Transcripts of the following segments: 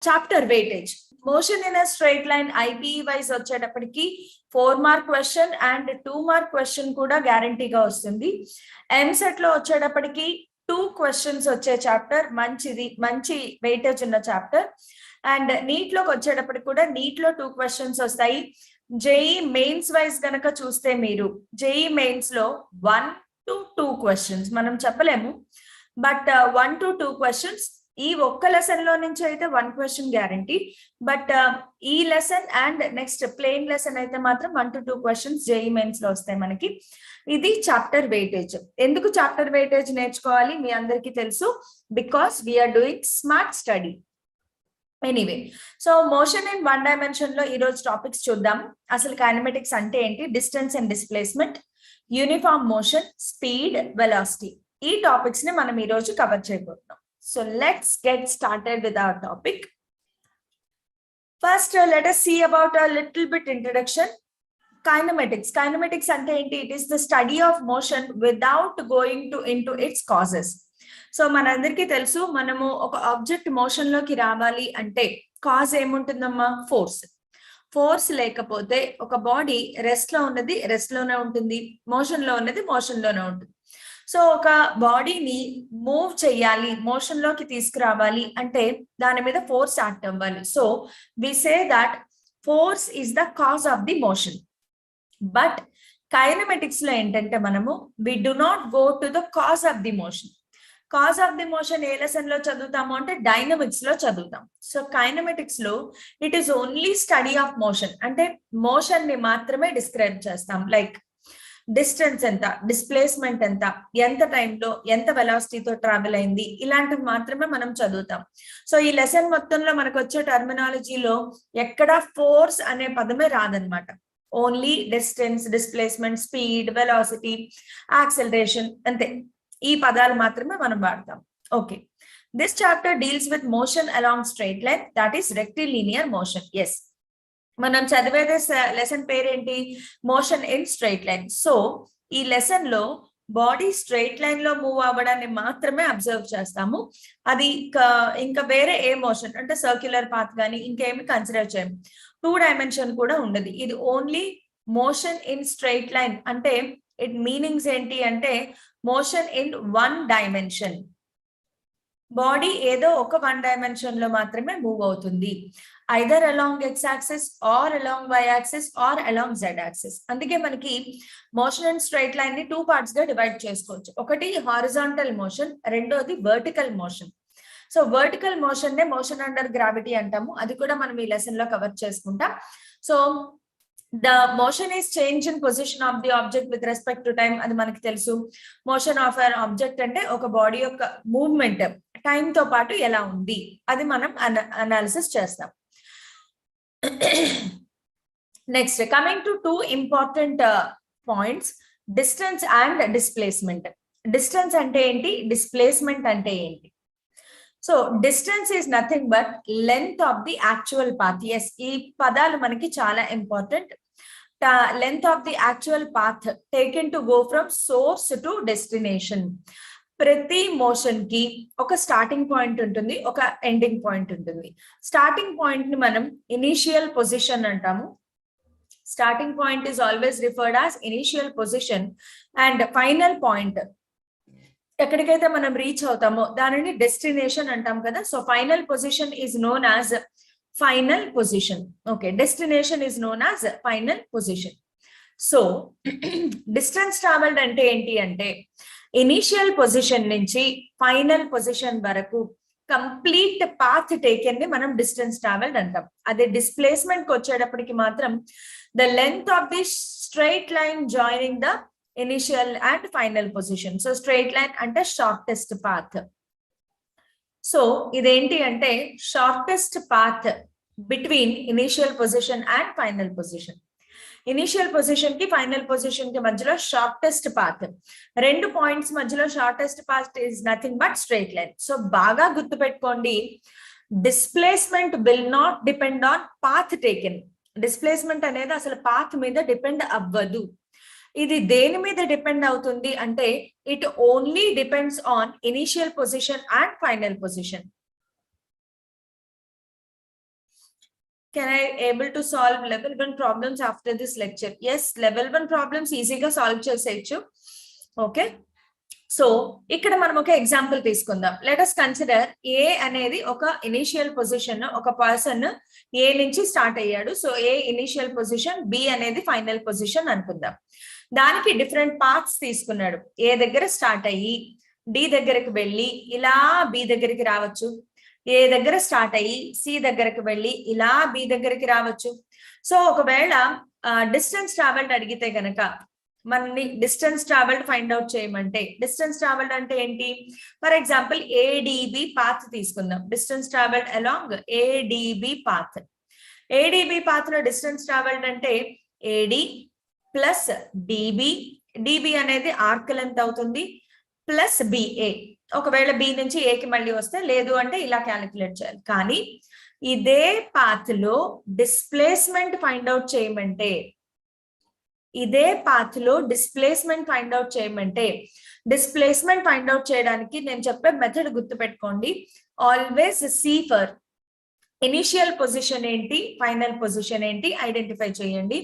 Chapter weightage motion in a straight line IPE wise వచ్చేటప్పటికి 4 mark question and 2 mark question కూడా గ్యారంటీగా వస్తుంది. ఎంసెట్ లో వచ్చేటప్పటికి 2 క్వశ్చన్స్ వచ్చే చాప్టర్ మంచి వెయిటేజ్ ఉన్న చాప్టర్. అండ్ నీట్ లోకి వచ్చేటప్పటికి కూడా నీట్ లో 2 క్వశ్చన్స్ వస్తాయి. జేఈ మెయిన్స్ వైజ్ గనక చూస్తే మీరు జేఈ మెయిన్స్ లో 1 to 2 క్వశ్చన్స్ మనం చెప్పలేము, బట్ 1 to 2 క్వశ్చన్స్ ఈ ఒక్క లెసన్ లో నుంచి అయితే 1 క్వశ్చన్ గ్యారంటీ, బట్ ఈ lesson and next plain lesson అయితే మాత్రం 1 to 2 క్వశ్చన్స్ జేఈ మెయిన్స్ లో వస్తాయి మనకి. ఇది చాప్టర్ వెయిటేజ్. ఎందుకు చాప్టర్ వెయిటేజ్ నేర్చుకోవాలి మీ అందరికీ తెలుసు, because we are doing smart study. Anyway, so motion in 1 dimension లో ఈ రోజు టాపిక్స్ చూద్దాం. అసలు కైనమెటిక్స్ అంటే ఏంటి, distance and displacement, uniform motion, speed, velocity, ఈ టాపిక్స్ ని మనం ఈ రోజు కవర్ చేయబోతున్నాం. So let's get started with our topic. First, let us see about a little bit introduction. Kinematics. Kinematics ante enti? It is the study of motion without going into its causes. So manandariki telusu, manamu oka object motion loki రావాలి అంటే cause ఏముంటుందమ్మా, force లేకపోతే ఒక body rest లో ఉన్నది rest లోనే ఉంటుంది, motion లో ఉన్నది మోషన్ లోనే ఉంటుంది. సో ఒక బాడీని మూవ్ చేయాలి, మోషన్ లోకి తీసుకురావాలి అంటే దాని మీద ఫోర్స్ యాక్ట్ అవ్వాలి. So we say that force is the cause of the motion. But kinematics లో ఏంటంటే మనము we do not go to the cause of the motion. Cause of the motion ఏ లెసన్ లో చదువుతాము అంటే డైనమిక్స్ లో చదువుతాం. సో కైనమెటిక్స్ లో it is only study of motion, అంటే మోషన్ ని మాత్రమే డిస్క్రైబ్ చేస్తాం. లైక్ డిస్టెన్స్ ఎంత, డిస్ప్లేస్మెంట్ ఎంత, ఎంత టైంలో ఎంత వెలాసిటీతో ట్రావెల్ అయింది, ఇలాంటివి మాత్రమే మనం చదువుతాం. సో ఈ లెసన్ మొత్తంలో మనకు వచ్చే టర్మినాలజీలో ఎక్కడ ఫోర్స్ అనే పదమే రాదనమాట. Only distance, displacement, speed, velocity, acceleration, అంతే, ఈ పదాలు మాత్రమే మనం వాడతాం. Okay, this chapter deals with motion along straight line, that is rectilinear motion. Yes, మనం చదివేదే లెసన్ పేరేంటి, motion in straight line. So ఈ లెసన్ లో బాడీ స్ట్రైట్ లైన్ లో మూవ్ అవ్వడాన్ని మాత్రమే అబ్జర్వ్ చేస్తాము. అది ఇంకా వేరే ఏ మోషన్ అంటే సర్క్యులర్ పాత్ కానీ ఇంకేమి కన్సిడర్ చేయము. 2 డైమెన్షన్ కూడా ఉండదు. ఇది only motion in straight line అంటే ఇట్ మీనింగ్స్ ఏంటి అంటే మోషన్ ఇన్ 1 డైమెన్షన్. బాడీ ఏదో ఒక 1 డైమెన్షన్ లో మాత్రమే మూవ్ అవుతుంది, either along x axis or along y axis or along z axis. అందుకే మనకి మోషన్ అండ్ స్ట్రైట్ లైన్ ని 2 పార్ట్స్ గా డివైడ్ చేసుకోవచ్చు. ఒకటి హారిజాంటల్ మోషన్, రెండోది vertical motion. So vertical motion నే మోషన్ అండర్ గ్రావిటీ అంటాము, అది కూడా మనం ఈ లెసన్ లో కవర్ చేసుకుంటాం. So the motion is change in position of the object with respect to time, అది మనకి తెలుసు. మోషన్ ఆఫ్ an ఆబ్జెక్ట్ అంటే ఒక బాడీ యొక్క మూవ్మెంట్ టైం తో పాటు ఎలా ఉంది, అది మనం అనాలిసిస్ చేస్తాం. Next, coming to 2 important points, distance and displacement. Distance అంటే ఏంటి, డిస్ప్లేస్మెంట్ అంటే ఏంటి? So distance is nothing but length of the actual path. Yes, ఈ పదాలు మనకి చాలా important. Length of the actual path taken to go from source to destination. ప్రతి motion కి ఒక స్టార్టింగ్ పాయింట్ ఉంటుంది, ఒక ఎండింగ్ పాయింట్ ఉంటుంది. స్టార్టింగ్ పాయింట్ ని మనం ఇనీషియల్ పొజిషన్ అంటాము. Starting point is always referred as initial position. And final point ఎక్కడికైతే మనం రీచ్ అవుతామో దానిని డెస్టినేషన్ అంటాం కదా. So final position is known as final position. Okay, destination is known as final position. So distance travelled అంటే ఏంటి అంటే initial position నుంచి ఫైనల్ పొజిషన్ వరకు కంప్లీట్ పాత్ టేకెన్ ని మనం డిస్టెన్స్ ట్రావెల్డ్ అంటాం. అదే డిస్ప్లేస్మెంట్ కి వచ్చేటప్పటికి మాత్రం the length of the straight line joining the initial and final position. So straight line అంటే షార్టెస్ట్ పాత్. సో ఇదేంటి అంటే shortest path between initial position and final position. Initial position కి final position కి మధ్యలో shortest path, 2 points మధ్యలో shortest path is nothing but straight line. So బాగా గుర్తుపెట్టుకోండి, displacement will not depend on path taken. Displacement అనేది అసలు path మీద depend అవ్వదు. ఇది దేని మీద డిపెండ్ అవుతుంది అంటే it only depends on initial position and final position. Can I able to solve level 1 problems after this lecture? Yes, level 1 problems ఈజీగా సాల్వ్ చేసేయచ్చు. ఓకే, సో ఇక్కడ మనం ఒక ఎగ్జాంపుల్ తీసుకుందాం. లెట్ us కన్సిడర్ ఏ అనేది ఒక ఇనిషియల్ పొజిషన్, ఒక person ఏ నుంచి స్టార్ట్ అయ్యాడు. సో ఏ ఇనిషియల్ పొజిషన్, బి అనేది ఫైనల్ పొజిషన్ అనుకుందాం. దానికి డిఫరెంట్ పాత్స్ తీసుకున్నాడు. ఏ దగ్గర స్టార్ట్ అయ్యి డి దగ్గరికి వెళ్ళి ఇలా బి దగ్గరికి రావచ్చు. ఏ దగ్గర స్టార్ట్ అయ్యి సి దగ్గరికి వెళ్ళి ఇలా బి దగ్గరికి రావచ్చు. సో ఒకవేళ డిస్టెన్స్ ట్రావెల్డ్ అడిగితే గనక మనని డిస్టెన్స్ ట్రావెల్డ్ ఫైండ్ అవుట్ చేయమంటే, డిస్టెన్స్ ట్రావెల్డ్ అంటే ఏంటి? ఫర్ ఎగ్జాంపుల్ ఏడిబి పాత్ తీసుకుందాం. Distance travelled along ADB path. ADB path లో డిస్టెన్స్ ట్రావెల్డ్ అంటే ఏడి ప్లస్ డిబి, డిబి అనేది ఆర్క్ లెంత్ అవుతుంది, ప్లస్ బిఏ. ఒకవేళ బి నుంచి ఏకి మళ్ళీ వస్తే, లేదు అంటే ఇలా క్యాలిక్యులేట్ చేయాలి. కానీ ఇదే పాత్ లో డిస్ప్లేస్మెంట్ ఫైండ్ అవుట్ చేయమంటే, ఇదే పాత్ లో డిస్ప్లేస్మెంట్ ఫైండ్ అవుట్ చేయమంటే, డిస్ప్లేస్మెంట్ ఫైండ్ అవుట్ చేయడానికి నేను చెప్పే మెథడ్ గుర్తుపెట్టుకోండి. Always see for initial position ఏంటి, ఫైనల్ పొజిషన్ ఏంటి ఐడెంటిఫై చేయండి.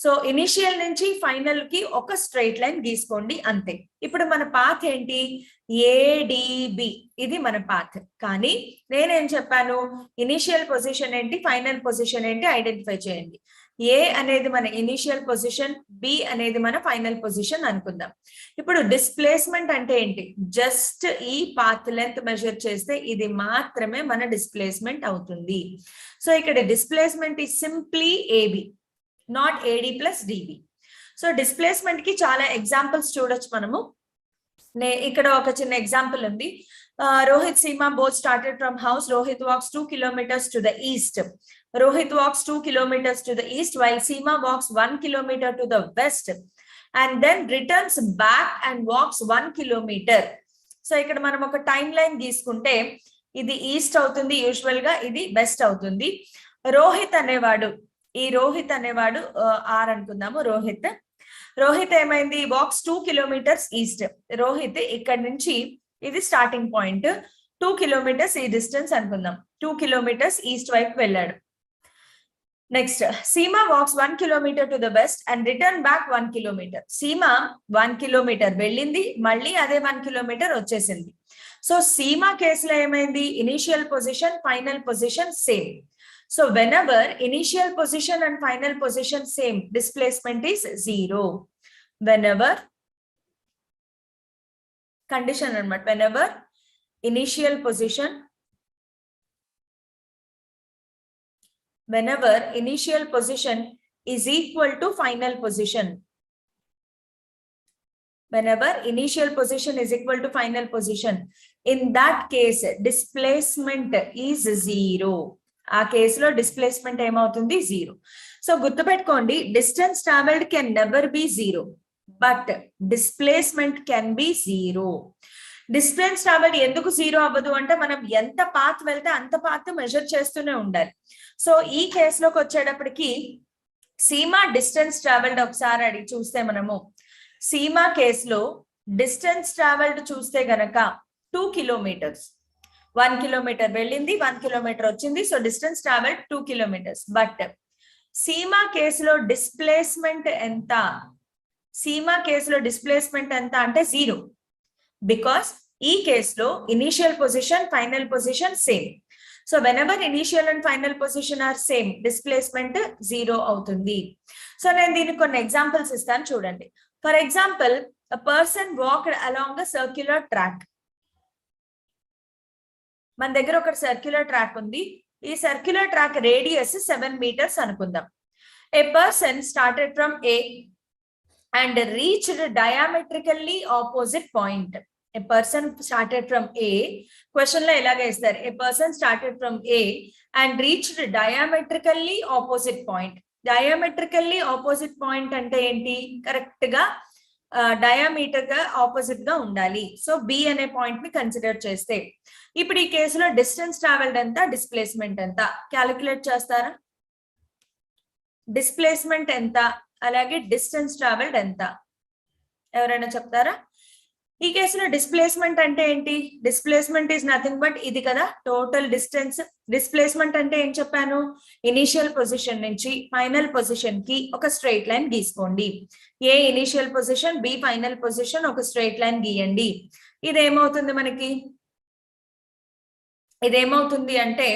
సో ఇనిషియల్ నుంచి ఫైనల్ కి ఒక స్ట్రైట్ లైన్ గీసుకోండి, అంతే. ఇప్పుడు మన పాత్ ఏంటి? ఏడిబి, ఇది మన పాత్. కానీ నేనేం చెప్పాను? ఇనిషియల్ పొజిషన్ ఏంటి, ఫైనల్ పొజిషన్ ఏంటి ఐడెంటిఫై చేయండి. ఏ అనేది మన ఇనిషియల్ పొజిషన్, బి అనేది మన ఫైనల్ పొజిషన్ అనుకుందాం. ఇప్పుడు డిస్ప్లేస్మెంట్ అంటే ఏంటి? జస్ట్ ఈ పాత్ లెంత్ మెజర్ చేస్తే ఇది మాత్రమే మన డిస్ప్లేస్మెంట్ అవుతుంది. సో ఇక్కడ డిస్ప్లేస్మెంట్ ఈ simply A B, not A D plus D B. So displacement కి చాలా ఎగ్జాంపుల్స్ చూడొచ్చు మనము. ఇక్కడ ఒక చిన్న ఎగ్జాంపుల్ ఉంది. Rohit Seema both started from house. Rohit walks 2 kilometers to the east. Rohit walks 2 kilometers to the east while Seema walks 1 kilometer to the west and then returns back and walks 1 kilometer. So ఇక్కడ మనం ఒక time line తీసుకుంటే ఇది east అవుతుంది usual గా, ఇది west అవుతుంది. రోహిత్ అనేవాడు, ఈ రోహిత్ అనేవాడు ఆర్ అనుకుందాము. రోహిత్ ఏమైంది? Wax 2 kilometers east. రోహిత్ ఇక్కడ నుంచి, ఇది స్టార్టింగ్ పాయింట్, 2 kilometers ఈ డిస్టెన్స్ అనుకుందాం. 2 kilometers ఈస్ట్ వైపు వెళ్ళాడు. Next Seema walks 1 kilometer to the west and return back 1 kilometer. Seema 1 kilometer వెళ్ళింది, మళ్ళీ అదే 1 kilometer వచ్చేసింది. సో సీమా కేసులో ఏమైంది? Initial position, final position same. So whenever initial position and final position same, displacement is 0. Whenever condition anamata, whenever initial position is equal to final position, whenever initial position is equal to final position, in that case displacement is 0. ఆ కేసులో displacement ఏమవుతుంది? 0. So గుర్తుపెట్టుకోండి, distance travelled can never be 0, but displacement can be 0. Distance travelled ఎందుకు 0 అవ్వదు అంటే, మనం ఎంత path వెళ్తే అంత పాత్ మెజర్ చేస్తూనే ఉండాలి. సో ఈ కేసులోకి వచ్చేటప్పటికి సీమా డిస్టెన్స్ ట్రావెల్డ్ ఒకసారి అడిగి చూస్తే, మనము సీమా కేసులో డిస్టెన్స్ ట్రావెల్డ్ చూస్తే గనక 2 kilometers, 1 kilometer వెళ్ళింది, 1 kilometer వచ్చింది. So distance travelled 2 kilometers. But Seema కేసులో డిస్ప్లేస్మెంట్ ఎంత? సీమా కేసులో డిస్ప్లేస్మెంట్ ఎంత అంటే 0. బికాస్ ఈ కేసులో initial position, final position same. So whenever initial and final position are same, displacement 0 అవుతుంది. సో నేను దీనికి కొన్ని ఎగ్జాంపుల్స్ ఇస్తాను, చూడండి. For example, a person walked along a circular track. మన దగ్గర ఒక సర్క్యులర్ ట్రాక్ ఉంది. ఈ సర్క్యులర్ ట్రాక్ రేడియస్ 7 meters అనుకుందాం. A person started from A and reached diametrically opposite point. A person started from A, question లో ఎలాగ ఇస్తారు? A person started from A and reached diametrically opposite point. Diametrically opposite point అంటే ఏంటి? Correct గా diameter గా opposite గా ఉండాలి. So B అనే పాయింట్ ని కన్సిడర్ చేస్తే, ఇప్పుడు ఈ కేసులో డిస్టెన్స్ ట్రావెల్డ్ ఎంత, డిస్ప్లేస్మెంట్ ఎంత క్యాలిక్యులేట్ చేస్తారా? డిస్ప్లేస్మెంట్ ఎంత, అలాగే డిస్టెన్స్ ట్రావెల్డ్ ఎంత, ఎవరైనా చెప్తారా? ఈ కేసులో డిస్ప్లేస్మెంట్ అంటే ఏంటి? డిస్ప్లేస్మెంట్ ఈజ్ నథింగ్ బట్ ఇది కదా టోటల్ డిస్టెన్స్. డిస్ప్లేస్మెంట్ అంటే ఏం చెప్పాను? ఇనిషియల్ పొజిషన్ నుంచి ఫైనల్ పొజిషన్ కి ఒక స్ట్రైట్ లైన్ గీసుకోండి. A initial position, B final position, ఒక స్ట్రైట్ లైన్ గీయండి. ఇదేమవుతుంది మనకి? ఇదేమవుతుంది అంటే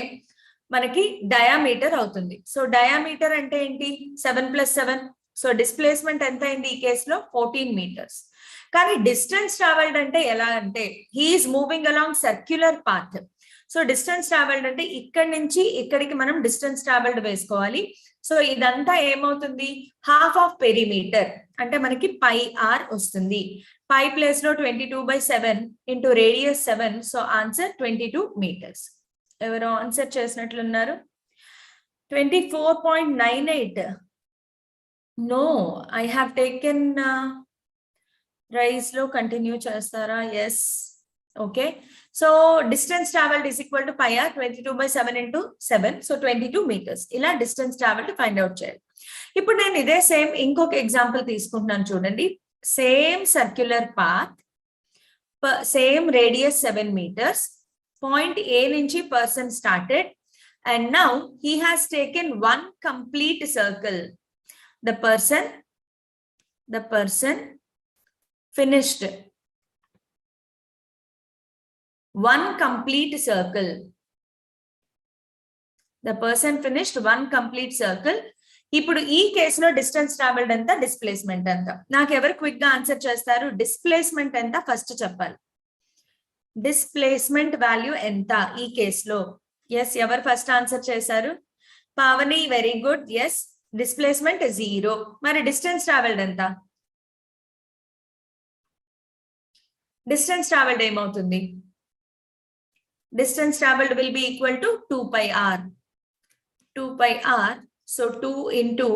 మనకి డయామీటర్ అవుతుంది. సో డయామీటర్ అంటే ఏంటి? 7 + 7. సో డిస్ప్లేస్మెంట్ ఎంత అయింది ఈ కేసులో? 14 meters. కానీ డిస్టెన్స్ ట్రావెల్డ్ అంటే ఎలా అంటే he is moving along circular path. So distance travelled అంటే ఇక్కడి నుంచి ఇక్కడికి మనం డిస్టెన్స్ ట్రావెల్డ్ వేసుకోవాలి. సో ఇదంతా ఏమవుతుంది? హాఫ్ ఆఫ్ పెరిమీటర్ అంటే మనకి πr వస్తుంది. పై ప్లేస్ లో 22/7 into radius 7. So answer 22 meters. ఎవరో ఆన్సర్ చేసినట్లున్నారు. 24.98. No, I have taken rise లో కంటిన్యూ చేస్తారా? Yes. Okay. So distance travelled is equal to πr 22/7 into 7. So 22 meters. ఇలా డిస్టెన్స్ ట్రావెల్డ్ ఫైండ్ అవుట్ చేయాలి. ఇప్పుడు నేను ఇదే సేమ్ ఇంకొక ఎగ్జాంపుల్ తీసుకుంటున్నాను చూడండి. Same circular path, same radius 7 meters. Point A నుంచి person started and now he has taken one complete circle. The person finished one complete circle. The person finished one complete circle. ఇప్పుడు ఈ కేసులో distance travelled ఎంత, displacement ఎంత? నాకు ఎవరు quick గా answer చేస్తారు? డిస్ప్లేస్మెంట్ ఎంత ఫస్ట్ చెప్పాలి. డిస్ప్లేస్మెంట్ వాల్యూ ఎంత ఈ కేసులో? ఎస్, ఎవరు ఫస్ట్ ఆన్సర్ చేశారు? Pavani, very good. Yes, displacement 0. మరి డిస్టెన్స్ ట్రావెల్డ్ ఎంత? డిస్టెన్స్ ట్రావెల్డ్ ఏమవుతుంది? Distance travelled will be equal to 2πr. 2πr. So 2 into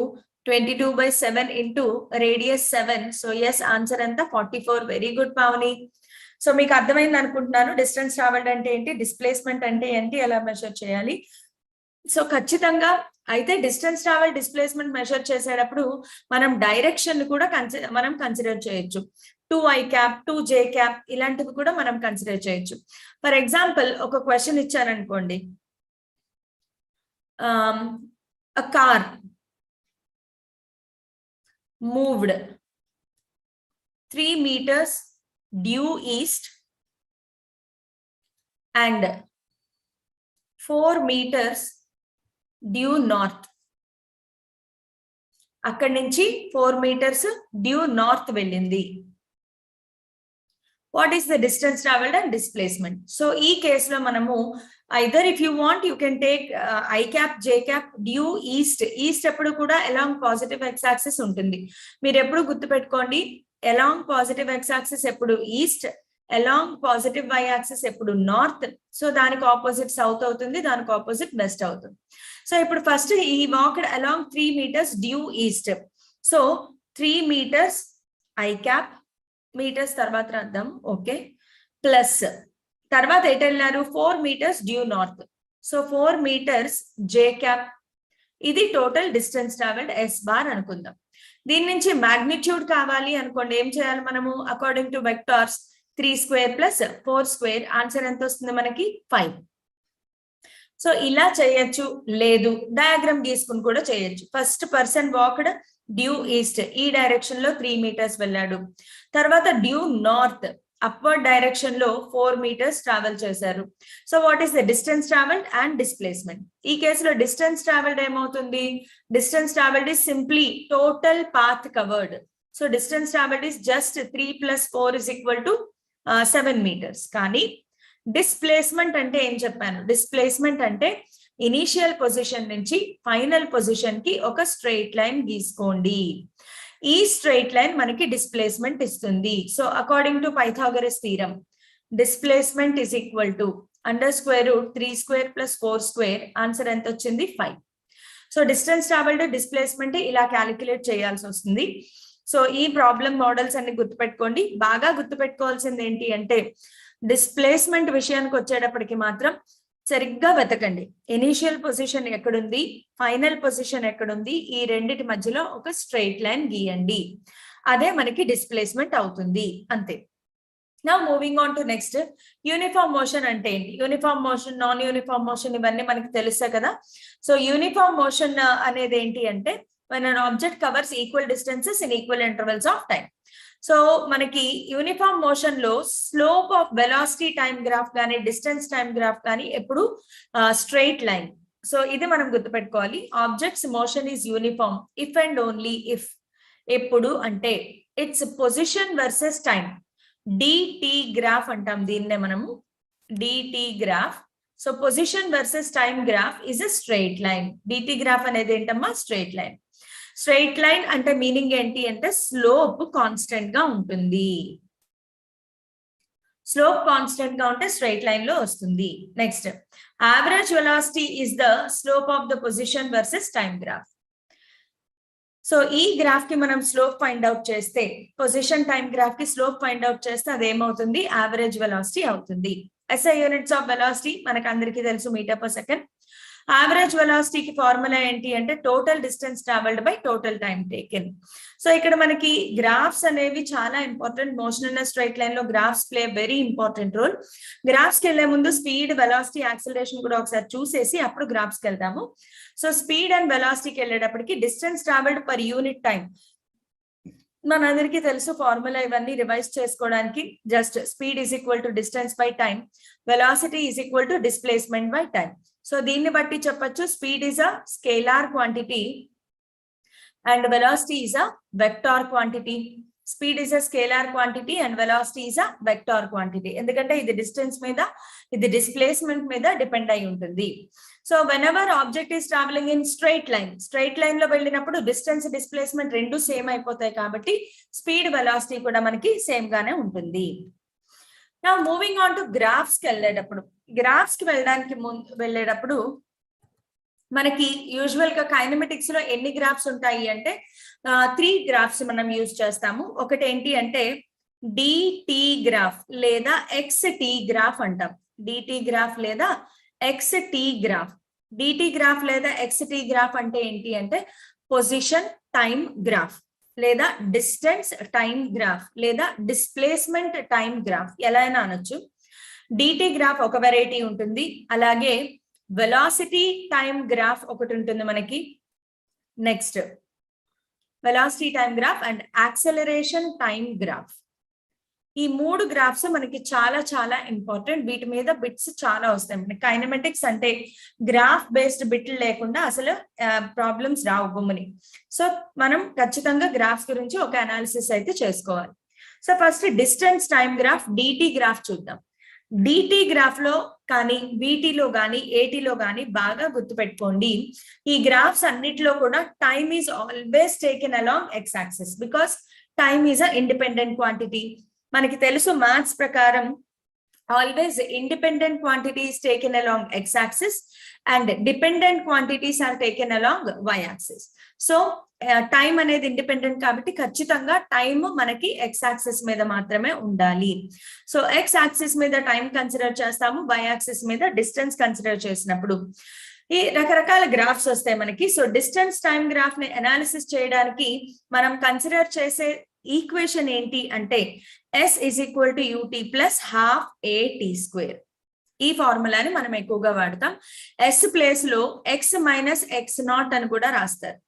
22/7 into radius 7. So yes, answer ఎంత? 44. Very good Pavani. సో మీకు అర్థమైంది అనుకుంటున్నాను డిస్టెన్స్ ట్రావెల్డ్ అంటే ఏంటి, డిస్ప్లేస్మెంట్ అంటే ఏంటి, ఎలా మెషర్ చేయాలి. సో ఖచ్చితంగా అయితే డిస్టెన్స్ ట్రావెల్ డిస్ప్లేస్మెంట్ మెషర్ చేసేటప్పుడు మనం డైరెక్షన్ కూడా మనం కన్సిడర్ చేయొచ్చు. 2i cap 2j cap ఇలాంటివి కూడా మనం కన్సిడర్ చేయొచ్చు. ఫర్ ఎగ్జాంపుల్ ఒక క్వశ్చన్ ఇచ్చారనుకోండి, a car moved 3 meters due east and 4 meters due north. అక్కడి నుంచి 4 meters due north వెళ్ళింది. What is the distance travelled and displacement? So ఈ కేసులో మనము either if you want you can take I cap J cap due east. East ఎప్పుడు కూడా along positive x axis ఉంటుంది. మీరు ఎప్పుడు గుర్తుపెట్టుకోండి, అలాంగ్ పాజిటివ్ ఎక్స్ యాక్సిస్ ఎప్పుడు east, along positive y axis ఎప్పుడు నార్త్. సో దానికి ఆపోజిట్ సౌత్ అవుతుంది, దానికి ఆపోజిట్ వెస్ట్ అవుతుంది. సో ఇప్పుడు ఫస్ట్ ఈ walked along 3 meters due east. So 3 meters i cap, metres తర్వాత రాద్దాం. ఓకే, ప్లస్ తర్వాత ఎటు వెళ్ళారు? 4 meters due north. So 4 meters j cap. ఇది total distance travelled S bar అనుకుందాం. దీని నుంచి మాగ్నిట్యూడ్ కావాలి అనుకోండి, ఏం చేయాలి మనము? According to vectors 3² + 4². ఆన్సర్ ఎంత వస్తుంది మనకి? 5. సో ఇలా చేయొచ్చు, లేదు డయాగ్రామ్ గీసుకుని కూడా చేయొచ్చు. First person walked due east, ఈ డైరెక్షన్ లో 3 meters వెళ్ళాడు. తర్వాత డ్యూ నార్త్, అప్వర్డ్ డైరెక్షన్ లో 4 meters ట్రావెల్ చేశారు. So what is the distance travelled and displacement? ఈ కేసులో డిస్టెన్స్ ట్రావెల్డ్ ఏమవుతుంది? Distance travelled is simply total path covered. So distance travelled is just 3 + 4 = 7 meters. కానీ displacement అంటే ఏం చెప్పాను? డిస్ప్లేస్మెంట్ అంటే ఇనిషియల్ పొజిషన్ నుంచి ఫైనల్ పొజిషన్ కి ఒక స్ట్రెయిట్ లైన్ గీసుకోండి. ఈ స్ట్రెయిట్ లైన్ మనకి డిస్ప్లేస్మెంట్ ఇస్తుంది. So according to Pythagoras theorem, displacement is equal to √3² + 4². Answer ఎంత వచ్చింది? 5. సో డిస్టెన్స్ ట్రావెల్డ్ డిస్ప్లేస్మెంట్ ఇలా క్యాలిక్యులేట్ చేయాల్సి వస్తుంది. సో ఈ ప్రాబ్లం మోడల్స్ అన్ని గుర్తుపెట్టుకోండి. బాగా గుర్తుపెట్టుకోవాల్సింది ఏంటి అంటే, డిస్ప్లేస్మెంట్ విషయానికి వచ్చేటప్పటికి మాత్రం సరిగ్గా వెతకండి. ఇనిషియల్ పొజిషన్ ఎక్కడుంది, ఫైనల్ పొజిషన్ ఎక్కడుంది, ఈ రెండిటి మధ్యలో ఒక స్ట్రెయిట్ లైన్ గీయండి. అదే మనకి డిస్ప్లేస్మెంట్ అవుతుంది, అంతే. Now moving on to next, uniform motion అంటే ఏంటి? Uniform motion, non uniform motion ఇవన్నీ మనకి తెలుసా కదా. సో యూనిఫామ్ మోషన్ అనేది ఏంటి అంటే when an object covers equal distances in equal intervals of time. So మనకి యూనిఫామ్ మోషన్ లో slope of velocity time graph కానీ డిస్టెన్స్ టైం గ్రాఫ్ కానీ ఎప్పుడు స్ట్రైట్ లైన్. సో ఇది మనం గుర్తుపెట్టుకోవాలి. Objects motion is uniform if and only if, ఎప్పుడు అంటే its position versus time. D t graph అంటాం దీన్నే మనము, d t graph. So position versus time graph is a straight line. D t graph అనేది ఏంటమ్మా? Straight line. స్ట్రైట్ లైన్ అంటే meaning ఏంటి అంటే స్లోప్ కాన్స్టెంట్ గా ఉంటుంది. స్లోప్ కాన్స్టెంట్ గా ఉంటే స్ట్రైట్ లైన్ లో వస్తుంది. Next, average velocity is the slope of the position versus time graph. So ఈ గ్రాఫ్ కి మనం స్లోప్ ఫైండ్ అవుట్ చేస్తే, పొజిషన్ టైం గ్రాఫ్ కి స్లోప్ ఫైండ్ అవుట్ చేస్తే అదేమవుతుంది? యావరేజ్ వెలాసిటీ అవుతుంది. SI యూనిట్స్ ఆఫ్ వెలాసిటీ మనకు అందరికీ తెలుసు, మీటర్ పర్ సెకండ్. యావరేజ్ వెలాసిటీకి ఫార్ములా ఏంటి అంటే total distance travelled by total time taken. So ఇక్కడ మనకి గ్రాఫ్స్ అనేవి చాలా important. Motion in straight line లో graphs play very important role. Graphs కి వెళ్లే ముందు స్పీడ్, వెలాసిటీ, యాక్సిలరేషన్ కూడా ఒకసారి చూసేసి అప్పుడు గ్రాఫ్స్ కి వెళ్తాము. సో స్పీడ్ అండ్ వెలాసిటీకి వెళ్ళేటప్పటికి distance travelled per unit time మనందరికీ తెలుసు. ఫార్ములా ఇవన్నీ రివైజ్ చేసుకోవడానికి just speed is equal to distance by time, velocity is equal to displacement by time. So దీన్ని బట్టి చెప్పొచ్చు speed is a scalar quantity and velocity is a vector quantity. Speed is a scalar quantity and velocity is a vector quantity. ఎందుకంటే ఇది distance మీద, ఇది displacement మీద depend అయి ఉంటుంది. So when ever object is travelling in straight line, straight line లో వెళ్ళినప్పుడు distance, displacement రెండు సేమ్ అయిపోతాయి కాబట్టి స్పీడ్, వెలాసిటీ కూడా మనకి సేమ్ గానే ఉంటుంది. నా మూవింగ్ ఆన్ టు గ్రాఫ్స్ కి వెళ్ళేటప్పుడు, గ్రాఫ్స్ కి వెళ్ళేటప్పుడు మనకి యూజువల్ గా కైనమెటిక్స్ లో ఎన్ని గ్రాఫ్స్ ఉంటాయి అంటే 3 గ్రాఫ్స్ మనం యూజ్ చేస్తాము. ఒకటి ఏంటి అంటే డిటి గ్రాఫ్ లేదా XT గ్రాఫ్ అంటాం. డిటి గ్రాఫ్ లేదా XT గ్రాఫ్. డిటి గ్రాఫ్ లేదా XT గ్రాఫ్ అంటే ఏంటి అంటే పొజిషన్ టైం గ్రాఫ్ లేదా డిస్టెన్స్ టైం గ్రాఫ్ లేదా డిస్ప్లేస్మెంట్ టైం గ్రాఫ్, ఎలా అయినా అనొచ్చు. డిటి గ్రాఫ్ ఒక వెరైటీ ఉంటుంది. అలాగే వెలాసిటీ టైం గ్రాఫ్ ఒకటి ఉంటుంది మనకి. Next velocity time graph and acceleration time graph. ఈ 3 గ్రాఫ్స్ మనకి చాలా చాలా ఇంపార్టెంట్. వీటి మీద బిట్స్ చాలా వస్తాయి. కైనమెటిక్స్ అంటే గ్రాఫ్ బేస్డ్ బిట్లు లేకుండా అసలు ప్రాబ్లమ్స్ రావు గుమ్మని. సో మనం ఖచ్చితంగా గ్రాఫ్స్ గురించి ఒక అనాలిసిస్ అయితే చేసుకోవాలి. So first distance time graph, d t graph చూద్దాం. డిటి గ్రాఫ్ లో కానీ, వీటిలో కానీ, ఏటీలో కానీ బాగా గుర్తుపెట్టుకోండి. ఈ గ్రాఫ్స్ అన్నిటిలో కూడా time is always taken along x axis because time is a independent quantity. మనకి తెలుసు మ్యాథ్స్ ప్రకారం always independent quantities taken along x axis and dependent quantities are taken along y axis. So time అనేది independent కాబట్టి ఖచ్చితంగా time మనకి x axis మీద మాత్రమే ఉండాలి. సో ఎక్స్ యాక్సిస్ మీద టైం కన్సిడర్ చేస్తాము, వై యాక్సిస్ మీద డిస్టెన్స్ కన్సిడర్ చేసినప్పుడు ఈ రకరకాల గ్రాఫ్స్ వస్తాయి మనకి. సో డిస్టెన్స్ టైం గ్రాఫ్ ని అనాలిసిస్ చేయడానికి మనం కన్సిడర్ చేసే ఈక్వేషన్ ఏంటి అంటే S is equal to UT plus half AT square. ఈ ఫార్ములాని మనం ఎక్కువగా వాడతాం. S ప్లేస్ లో X మైనస్ X0 అని కూడా రాస్తారు.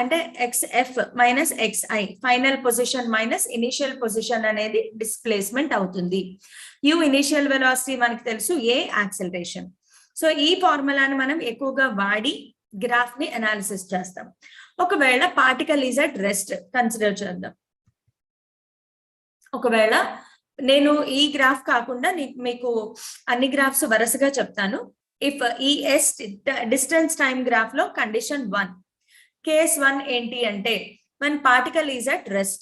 అంటే XF minus XI, final position minus initial position అనేది డిస్ప్లేస్మెంట్ అవుతుంది. U ఇనిషియల్ వెలాసిటీ మనకి తెలుసు, A యాక్సెలరేషన్. సో ఈ ఫార్ములాని మనం ఎక్కువగా వాడి గ్రాఫ్ ని అనాలిసిస్ చేస్తాం. ఒకవేళ particle is at rest consider చేద్దాం. ఒకవేళ నేను ఈ గ్రాఫ్ కాకుండా మీకు అన్ని గ్రాఫ్స్ వరుసగా చెప్తాను. ఇఫ్ ఈ S డిస్టెన్స్ టైం గ్రాఫ్ లో కండిషన్ 1, కేస్ 1 ఏంటి అంటే when particle is at rest.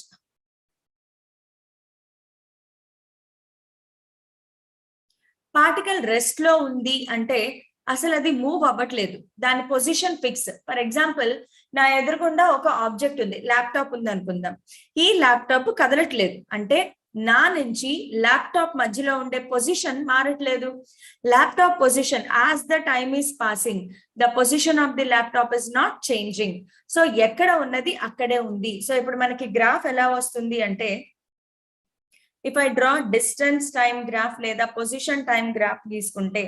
Particle rest లో ఉంది అంటే అసలు అది మూవ్ అవ్వట్లేదు, దాని పొజిషన్ ఫిక్స్. ఫర్ ఎగ్జాంపుల్ నా ఎదురుగుండా ఒక ఆబ్జెక్ట్ ఉంది, ల్యాప్టాప్ ఉంది అనుకుందాం. ఈ ల్యాప్టాప్ కదలట్లేదు అంటే నా నుంచి ల్యాప్టాప్ మధ్యలో ఉండే పొజిషన్ మారట్లేదు. Laptop position as the time is passing, the position of the laptop is not changing. So ఎక్కడ ఉన్నది అక్కడే ఉంది. సో ఇప్పుడు మనకి గ్రాఫ్ ఎలా వస్తుంది అంటే if I draw distance time graph లేదా పొజిషన్ టైం గ్రాఫ్ తీసుకుంటే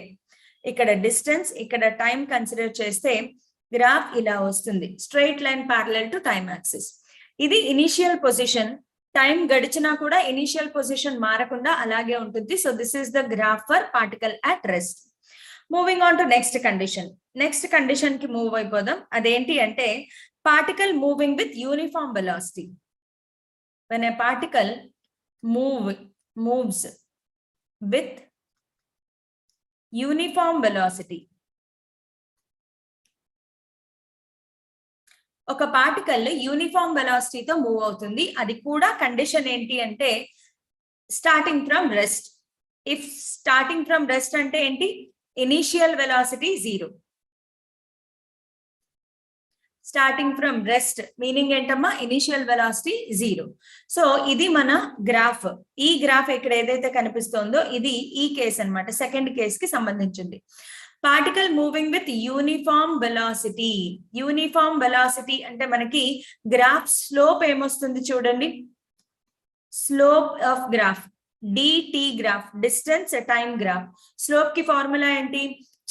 ఇక్కడ డిస్టెన్స్ ఇక్కడ టైం కన్సిడర్ చేస్తే గ్రాఫ్ ఇలా వస్తుంది, straight line parallel to time axis. ఇది ఇనిషియల్ పొజిషన్, టైం గడిచినా కూడా ఇనిషియల్ పొజిషన్ మారకుండా అలాగే ఉంటుంది. So this is the graph for particle at rest. Moving on to next condition. Next condition కి మూవ్ అయిపోదాం. అదేంటి అంటే particle moving with uniform velocity. when a particle moves with uniform velocity. ఒక particle uniform వెలాసిటీతో move అవుతుంది. అది కూడా condition ఏంటి అంటే starting from rest. If starting from rest అంటే ఏంటి, initial velocity 0. Starting from rest meaning ఏంటమ్మా, ఇనిషియల్ వెలాసిటీ 0. సో ఇది మన గ్రాఫ్. ఈ గ్రాఫ్ ఇక్కడ ఏదైతే కనిపిస్తుందో ఇది ఈ కేస్ అన్నమాట, సెకండ్ కేస్ కి సంబంధించింది. Particle moving with uniform velocity. Uniform velocity అంటే మనకి గ్రాఫ్ స్లోప్ ఏమొస్తుంది చూడండి, slope of graph d t graph, distance time graph. Slope కి ఫార్ములా ఏంటి,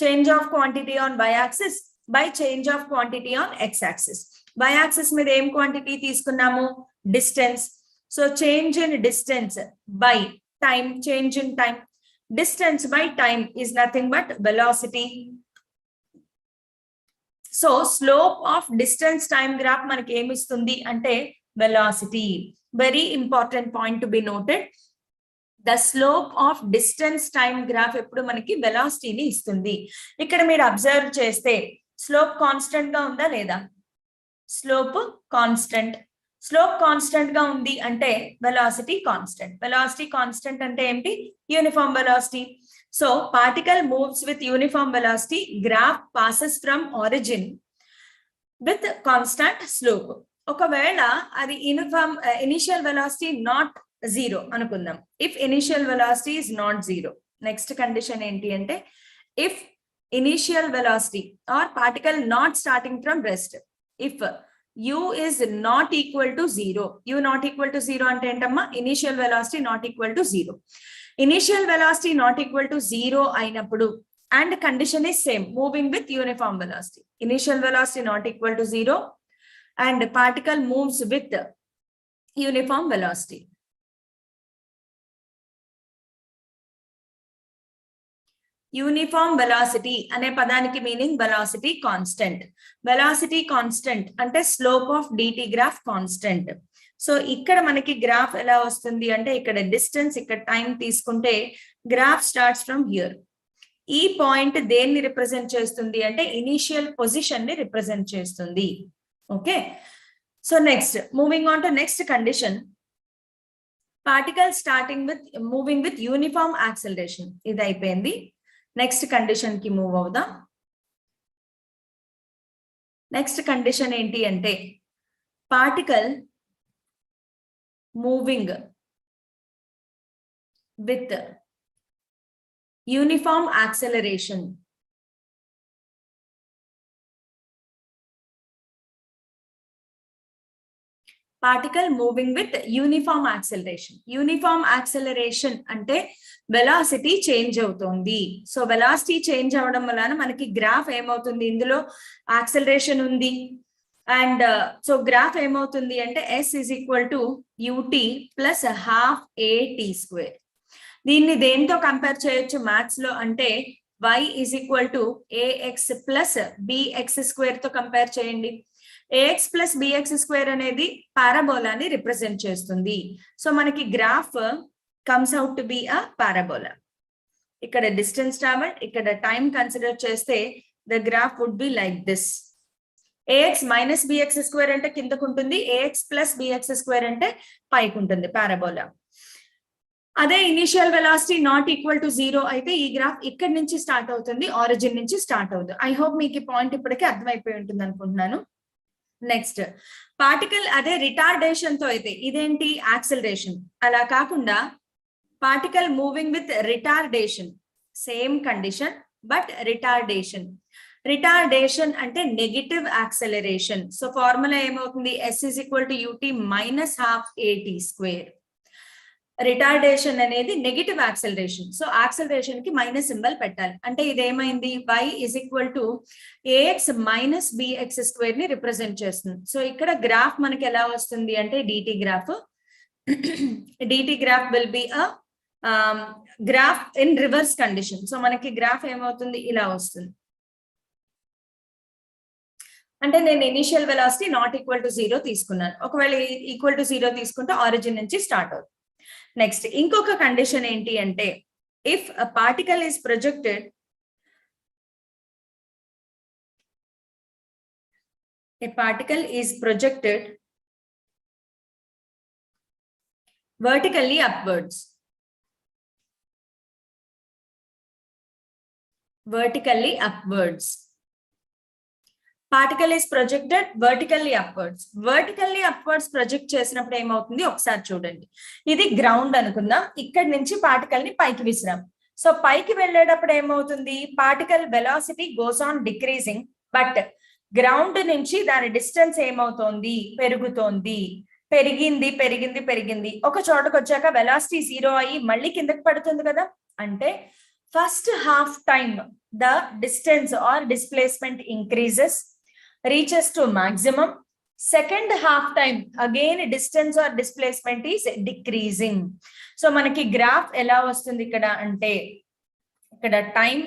change of quantity on y axis by change of quantity on x axis. Y axis మీద ఏం quantity తీసుకున్నాము, distance. So change in distance by time, change in time. Distance by time is nothing but velocity. So slope of distance time graph manaki em istundi ante velocity. Very important point to be noted. The slope of distance time graph eppudu manaki velocity ni istundi. Ikkada meer observe cheste slope constant ga unda leda, slope constant. Slope constant గా ఉంది అంటే velocity constant. Velocity constant అంటే ఏంటి, uniform velocity. So particle moves with uniform velocity, graph passes from origin with constant slope. ఒకవేళ అది uniform initial velocity not 0 అనుకుందాం. If initial velocity is not 0, next condition ఏంటి అంటే if initial velocity or particle not starting from rest, if u is not equal to 0. u not equal to 0 అంటే ఏంటమ్మా, initial velocity not equal to 0. Initial velocity not equal to 0 అయినప్పుడు and condition is same, moving with uniform velocity. Initial velocity not equal to 0 and particle moves with uniform velocity. Uniform velocity అనే పదానికి meaning velocity constant. Velocity constant అంటే slope of DT graph constant. So ఇక్కడ మనకి graph ఎలా వస్తుంది అంటే ఇక్కడ distance, ఇక్కడ టైం తీసుకుంటే గ్రాఫ్ స్టార్ట్స్ ఫ్రమ్ హియర్. ఈ పాయింట్ దేన్ని రిప్రజెంట్ చేస్తుంది అంటే ఇనిషియల్ పొజిషన్ ని రిప్రజెంట్ చేస్తుంది. Okay, so next moving on to next condition. Particle starting with moving with uniform acceleration. ఇది అయిపోయింది. నెక్స్ట్ కండిషన్ కి మూవ్ అవుదాం. నెక్స్ట్ కండిషన్ ఏంటి అంటే particle moving with uniform acceleration. Particle moving with uniform acceleration. Uniform acceleration అంటే velocity change అవుతుంది. So velocity change అవడం వలన మనకి గ్రాఫ్ ఏమవుతుంది, ఇందులో యాక్సలరేషన్ ఉంది అండ్ సో గ్రాఫ్ ఏమవుతుంది అంటే s is equal to ut plus half at square. దీన్ని దేంతో కంపేర్ చేయొచ్చు మ్యాథ్స్ లో అంటే y is equal to ax plus bx square తో కంపేర్ చేయండి. ax plus bx square అనేది పారాబోలాని రిప్రజెంట్ చేస్తుంది. సో మనకి graph comes out to be a parabola. ఇక్కడ డిస్టెన్స్ ట్రావెల్డ్, ఇక్కడ టైం కన్సిడర్ చేస్తే the graph would be like this. ax minus bx square అంటే కిందకు ఉంటుంది, ax ప్లస్ bx స్క్వేర్ అంటే పైకి ఉంటుంది పారాబోలా. అదే initial velocity not equal to 0 అయితే ఈ గ్రాఫ్ ఇక్కడ నుంచి స్టార్ట్ అవుతుంది, ఆరిజిన్ నుంచి స్టార్ట్ అవుతుంది. ఐ హోప్ మీకు ఈ పాయింట్ ఇప్పటికే అర్థమైపోయి ఉంటుంది అనుకుంటున్నాను. నెక్స్ట్ పార్టికల్ అదే రిటార్డేషన్ తో అయితే ఇదేంటి యాక్సలరేషన్, అలా కాకుండా particle moving with retardation, same condition but retardation. Retardation అంటే నెగటివ్ యాక్సలరేషన్. సో ఫార్ములా ఏమవుతుంది, s is equal to ut minus half at square. Retardation అనేది నెగిటివ్ యాక్సెలరేషన్. సో యాక్సెలరేషన్ కి మైనస్ సింబల్ పెట్టాలి. అంటే ఇదేమైంది, y is equal to ax minus bx square ని represent చేస్తుంది. So ఇక్కడ గ్రాఫ్ మనకి ఎలా వస్తుంది అంటే d t graph. D t graph will be a graph in reverse condition. So మనకి గ్రాఫ్ ఏమవుతుంది, ఇలా వస్తుంది. అంటే నేను initial velocity not equal to 0 తీసుకున్నాను. ఒకవేళ ఈక్వల్ టు 0 తీసుకుంటే ఆరిజిన్ నుంచి స్టార్ట్ అవుతుంది. నెక్స్ట్ ఇంకొక కండిషన్ ఏంటి అంటే, if a particle is projected, a particle is projected vertically upwards. Vertically upwards. Particle is projected vertically upwards. Vertically upwards project చేసినప్పుడు ఏమవుతుంది ఒకసారి చూడండి. ఇది గ్రౌండ్ అనుకుందాం. ఇక్కడ నుంచి పార్టికల్ ని పైకి విసిరాం. సో పైకి వెళ్ళేటప్పుడు ఏమవుతుంది, particle velocity goes on decreasing, but ground నుంచి దాని డిస్టెన్స్ ఏమవుతోంది, పెరుగుతోంది. పెరిగింది పెరిగింది పెరిగింది, ఒక చోటకు వచ్చాక వెలాసిటీ 0 అయ్యి మళ్ళీ కిందకి పడుతుంది కదా. అంటే first half time the distance or displacement increases, reaches to maximum. Second half time again distance or displacement is decreasing. So manaki graph ela vastundi ikkada ante, ikkada time,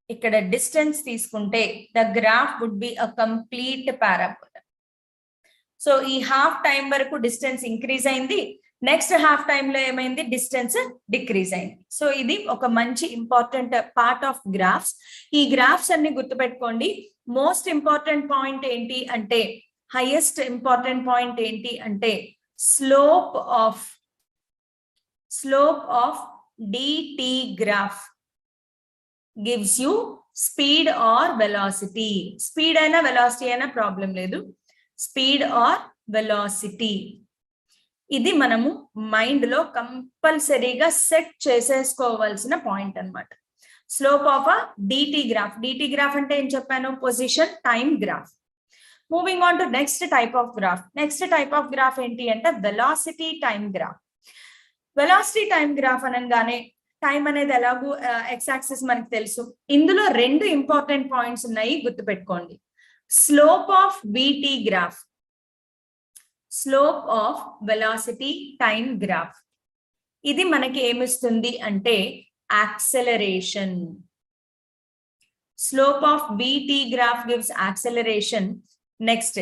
ikkada distance తీసుకుంటే the graph would be a complete parabola. So ఈ half time వరకు distance increase అయింది, next half time లో ఏమైంది, distance decrease అయింది. So ఇది ఒక మంచి ఇంపార్టెంట్ పార్ట్ ఆఫ్ గ్రాఫ్స్. ఈ గ్రాఫ్స్ అన్ని గుర్తుపెట్టుకోండి. మోస్ట్ ఇంపార్టెంట్ పాయింట్ ఏంటి అంటే, హైయెస్ట్ ఇంపార్టెంట్ పాయింట్ ఏంటి అంటే, slope of DT graph gives you speed or velocity. Speed అయినా వెలాసిటీ అయినా ప్రాబ్లం లేదు, స్పీడ్ ఆర్ వెలాసిటీ. ఇది మనము మైండ్ లో కంపల్సరీగా సెట్ చేసేసుకోవాల్సిన పాయింట్ అన్నమాట. Slope of a d t graph. D t graph అంటే ఏం చెప్పాను, position time graph. Moving on to next type of graph. Next type of graph ఏంటి అంటే velocity time graph. Velocity time graph అనగానే టైం అనేది ఎలాగూ ఎక్స్ యాక్సిస్ మనకు తెలుసు. ఇందులో రెండు ఇంపార్టెంట్ పాయింట్స్ ఉన్నాయి, గుర్తుపెట్టుకోండి. Slope of VT graph, slope of velocity time graph. ఇది మనకి ఏమిస్తుంది అంటే acceleration. Slope of VT graph gives acceleration. Next,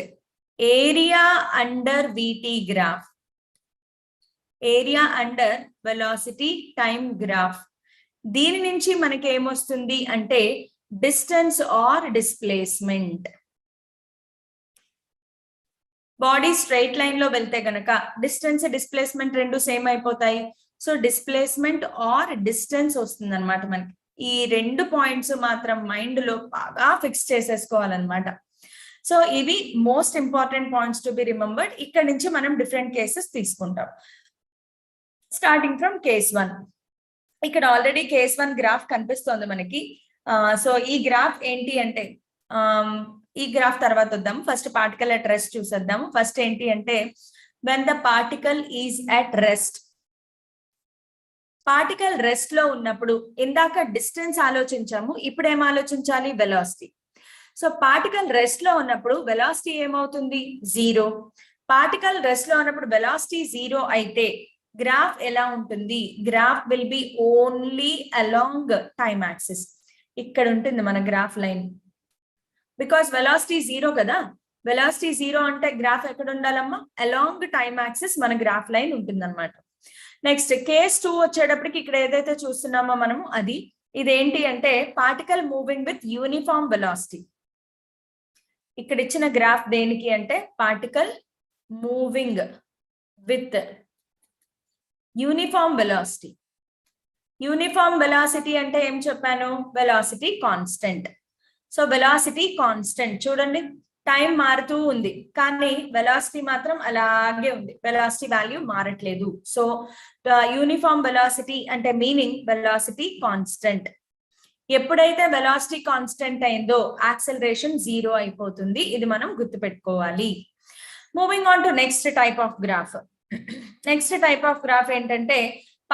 area under VT graph, area under velocity time graph. దీని నుంచి మనకి ఏమొస్తుంది అంటే distance or displacement. Body straight line లో వెళ్తే గనక డిస్టెన్స్ డిస్ప్లేస్మెంట్ రెండు సేమ్ అయిపోతాయి. సో డిస్ప్లేస్మెంట్ ఆర్ డిస్టెన్స్ వస్తుంది అనమాట మనకి. ఈ రెండు పాయింట్స్ మాత్రం మైండ్ లో బాగా ఫిక్స్ చేసేసుకోవాలన్నమాట. సో ఇవి most important points to be remembered. ఇక్కడ నుంచి మనం డిఫరెంట్ కేసెస్ తీసుకుంటాం. Starting from case 1. ఇక్కడ ఆల్రెడీ కేస్ 1 గ్రాఫ్ కనిపిస్తోంది మనకి. సో ఈ గ్రాఫ్ ఏంటి అంటే, ఈ గ్రాఫ్ తర్వాత వద్దాం. ఫస్ట్ పార్టికల్ అట్ రెస్ట్ చూసేద్దాం. ఫస్ట్ ఏంటి అంటే, when the particle is at rest. Particle rest లో ఉన్నప్పుడు ఇందాక డిస్టెన్స్ ఆలోచించాము, ఇప్పుడు ఏం ఆలోచించాలి, వెలాసిటీ. సో పార్టికల్ రెస్ట్ లో ఉన్నప్పుడు వెలాసిటీ ఏమవుతుంది, 0. పార్టికల్ రెస్ట్ లో ఉన్నప్పుడు వెలాసిటీ 0 అయితే గ్రాఫ్ ఎలా ఉంటుంది, graph will B only along time axis. ఇక్కడ ఉంటుంది మన గ్రాఫ్ లైన్. బికాస్ వెలాసిటీ 0 కదా, వెలాసిటీ 0 అంటే గ్రాఫ్ ఎక్కడ ఉండాలమ్మా, అలాంగ్ టైమ్ యాక్సిస్ మన గ్రాఫ్ లైన్ ఉంటుంది అనమాట. నెక్స్ట్ కేస్ 2 వచ్చేటప్పటికి ఇక్కడ ఏదైతే చూస్తున్నామో మనము అది, ఇదేంటి అంటే particle moving with uniform velocity. ఇక్కడ ఇచ్చిన గ్రాఫ్ దేనికి అంటే particle moving with uniform velocity. Uniform velocity అంటే ఏం చెప్పాను, velocity constant. So velocity constant చూడండి, టైం మారుతూ ఉంది కానీ వెలాసిటీ మాత్రం అలాగే ఉంది, వెలాసిటీ వాల్యూ మారట్లేదు. సో యూనిఫామ్ వెలాసిటీ అంటే మీనింగ్ వెలాసిటీ కాన్స్టెంట్. ఎప్పుడైతే వెలాసిటీ కాన్స్టెంట్ అయిందో యాక్సెలరేషన్ 0 అయిపోతుంది. ఇది మనం గుర్తుపెట్టుకోవాలి. Moving on to next type of graph. Next type of graph ఏంటంటే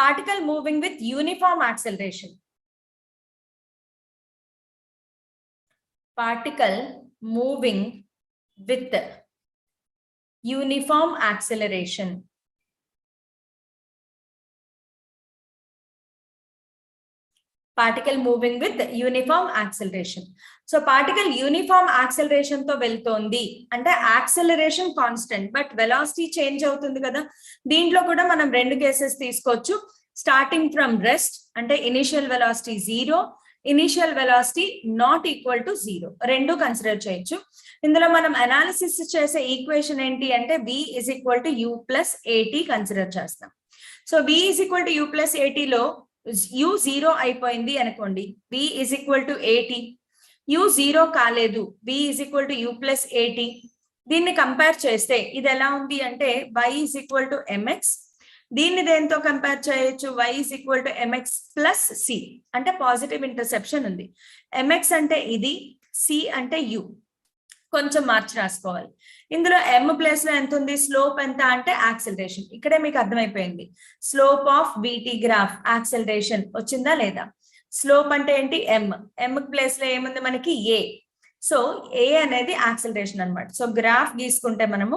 particle moving with uniform acceleration. Particle moving with uniform acceleration. Particle moving with uniform acceleration. So particle uniform acceleration తో వెళ్తోంది అంటే acceleration constant but velocity change అవుతుంది కదా. దీంట్లో కూడా మనం రెండు కేసెస్ తీసుకోవచ్చు. స్టార్టింగ్ ఫ్రమ్ రెస్ట్ అంటే initial velocity 0, initial velocity not equal to 0, రెండు కన్సిడర్ చేయొచ్చు. ఇందులో మనం అనాలిసిస్ చేసే ఈక్వేషన్ ఏంటి అంటే v is equal to u plus at consider చేస్తాం. So v is equal to u plus at లో u 0 అయిపోయింది అనుకోండి, v is equal to at. u 0 కాలేదు, v is equal to u plus at. దీన్ని compare చేస్తే ఇది ఎలా ఉంది అంటే y is equal to mx. దీన్ని దేంతో కంపేర్ చేయొచ్చు, y is equal to mx plus c అంటే పాజిటివ్ ఇంటర్సెప్షన్ ఉంది. mx అంటే ఇది, c అంటే u. కొంచెం మార్చి రాసుకోవాలి. ఇందులో m ప్లేస్ లో ఎంత ఉంది, స్లోప్ ఎంత అంటే యాక్సెలరేషన్. ఇక్కడే మీకు అర్థమైపోయింది. Slope of VT graph acceleration వచ్చిందా లేదా. స్లోప్ అంటే ఏంటి, m ప్లేస్ లో ఏముంది మనకి a. సో a అనేది యాక్సెలరేషన్ అన్నమాట. సో గ్రాఫ్ గీసుకుంటే మనము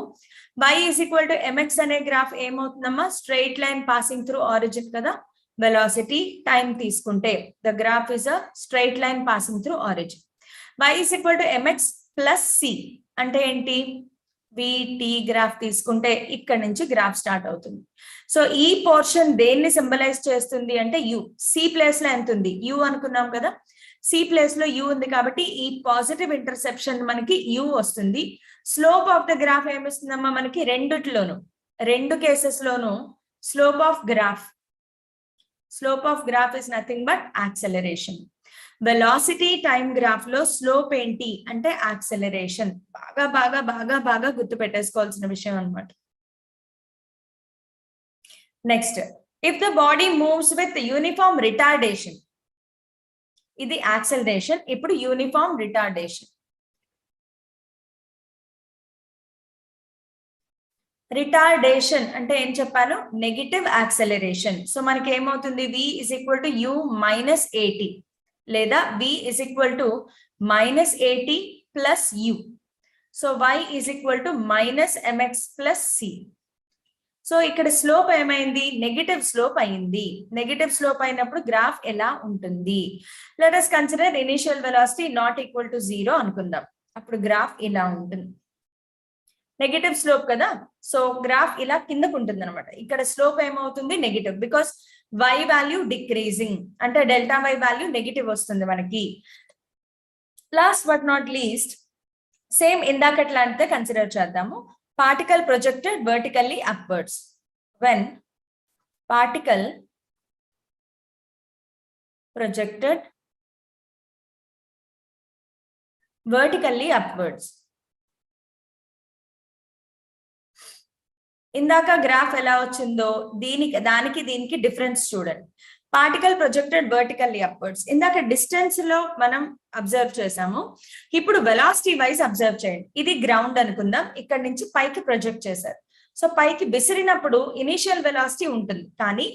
y is equal to mx అనే గ్రాఫ్ ఏమవుతుందమ్మా, straight line passing through origin కదా. వెలాసిటీ టైం తీసుకుంటే the graph is a straight line passing through origin. y is equal to mx plus C అంటే ఏంటి, VT graph తీసుకుంటే ఇక్కడ నుంచి graph start అవుతుంది. సో ఈ పోర్షన్ దేన్ని సింబలైజ్ చేస్తుంది అంటే యు. సి ప్లేస్ లో ఎంత ఉంది, యు అనుకున్నాం కదా. సి ప్లేస్ లో యు ఉంది కాబట్టి ఈ పాజిటివ్ ఇంటర్సెప్షన్ మనకి యు వస్తుంది. స్లోప్ ఆఫ్ ద గ్రాఫ్ ఏమిస్తుందమ్మా మనకి, రెండిట్లోను రెండు cases loan slope of graph is nothing but acceleration. Velocity time graph లో స్లోప్ ఏంటి అంటే యాక్సెలరేషన్. బాగా బాగా బాగా బాగా గుర్తు పెట్టేసుకోవాల్సిన విషయం అన్నమాట. Next, if the body moves with uniform retardation, ఇది యాక్సెలరేషన్. ఇప్పుడు యూనిఫామ్ రిటార్డేషన్. రిటార్డేషన్ అంటే ఏం చెప్పాను, నెగిటివ్ యాక్సెలరేషన్. సో మనకి ఏమవుతుంది, v is equal to u minus at లేదా v is equal to minus at plus u. సో y is equal to minus mx plus c. So ఇక్కడ slope ఏమైంది, negative slope అయింది. నెగిటివ్ స్లోప్ అయినప్పుడు గ్రాఫ్ ఎలా ఉంటుంది, let us consider initial velocity not equal to 0 అనుకుందాం. అప్పుడు గ్రాఫ్ ఇలా ఉంటుంది. నెగిటివ్ స్లోప్ కదా, సో గ్రాఫ్ ఇలా కిందకు ఉంటుంది అనమాట. ఇక్కడ స్లోప్ ఏమవుతుంది, negative, because y value decreasing అంటే డెల్టా y వాల్యూ నెగిటివ్ వస్తుంది మనకి. Last but not least, same ఇందాకట్లాంటిదే consider చేద్దాము. Particle projected vertically upwards. When particle projected vertically upwards. ఇందాక గ్రాఫ్ ఎలా వచ్చిందో దీనికి డిఫరెన్స్ చూడండి. పార్టికల్ ప్రొజెక్టెడ్ వర్టికల్లీ అప్వర్డ్స్, ఇందాక డిస్టెన్స్ లో మనం అబ్జర్వ్ చేసాము. ఇప్పుడు వెలాసిటీ వైజ్ అబ్జర్వ్ చేయండి. ఇది గ్రౌండ్ అనుకుందాం, ఇక్కడ నుంచి పైకి ప్రొజెక్ట్ చేశారు. సో పైకి విసిరినప్పుడు ఇనిషియల్ వెలాసిటీ ఉంటుంది, కానీ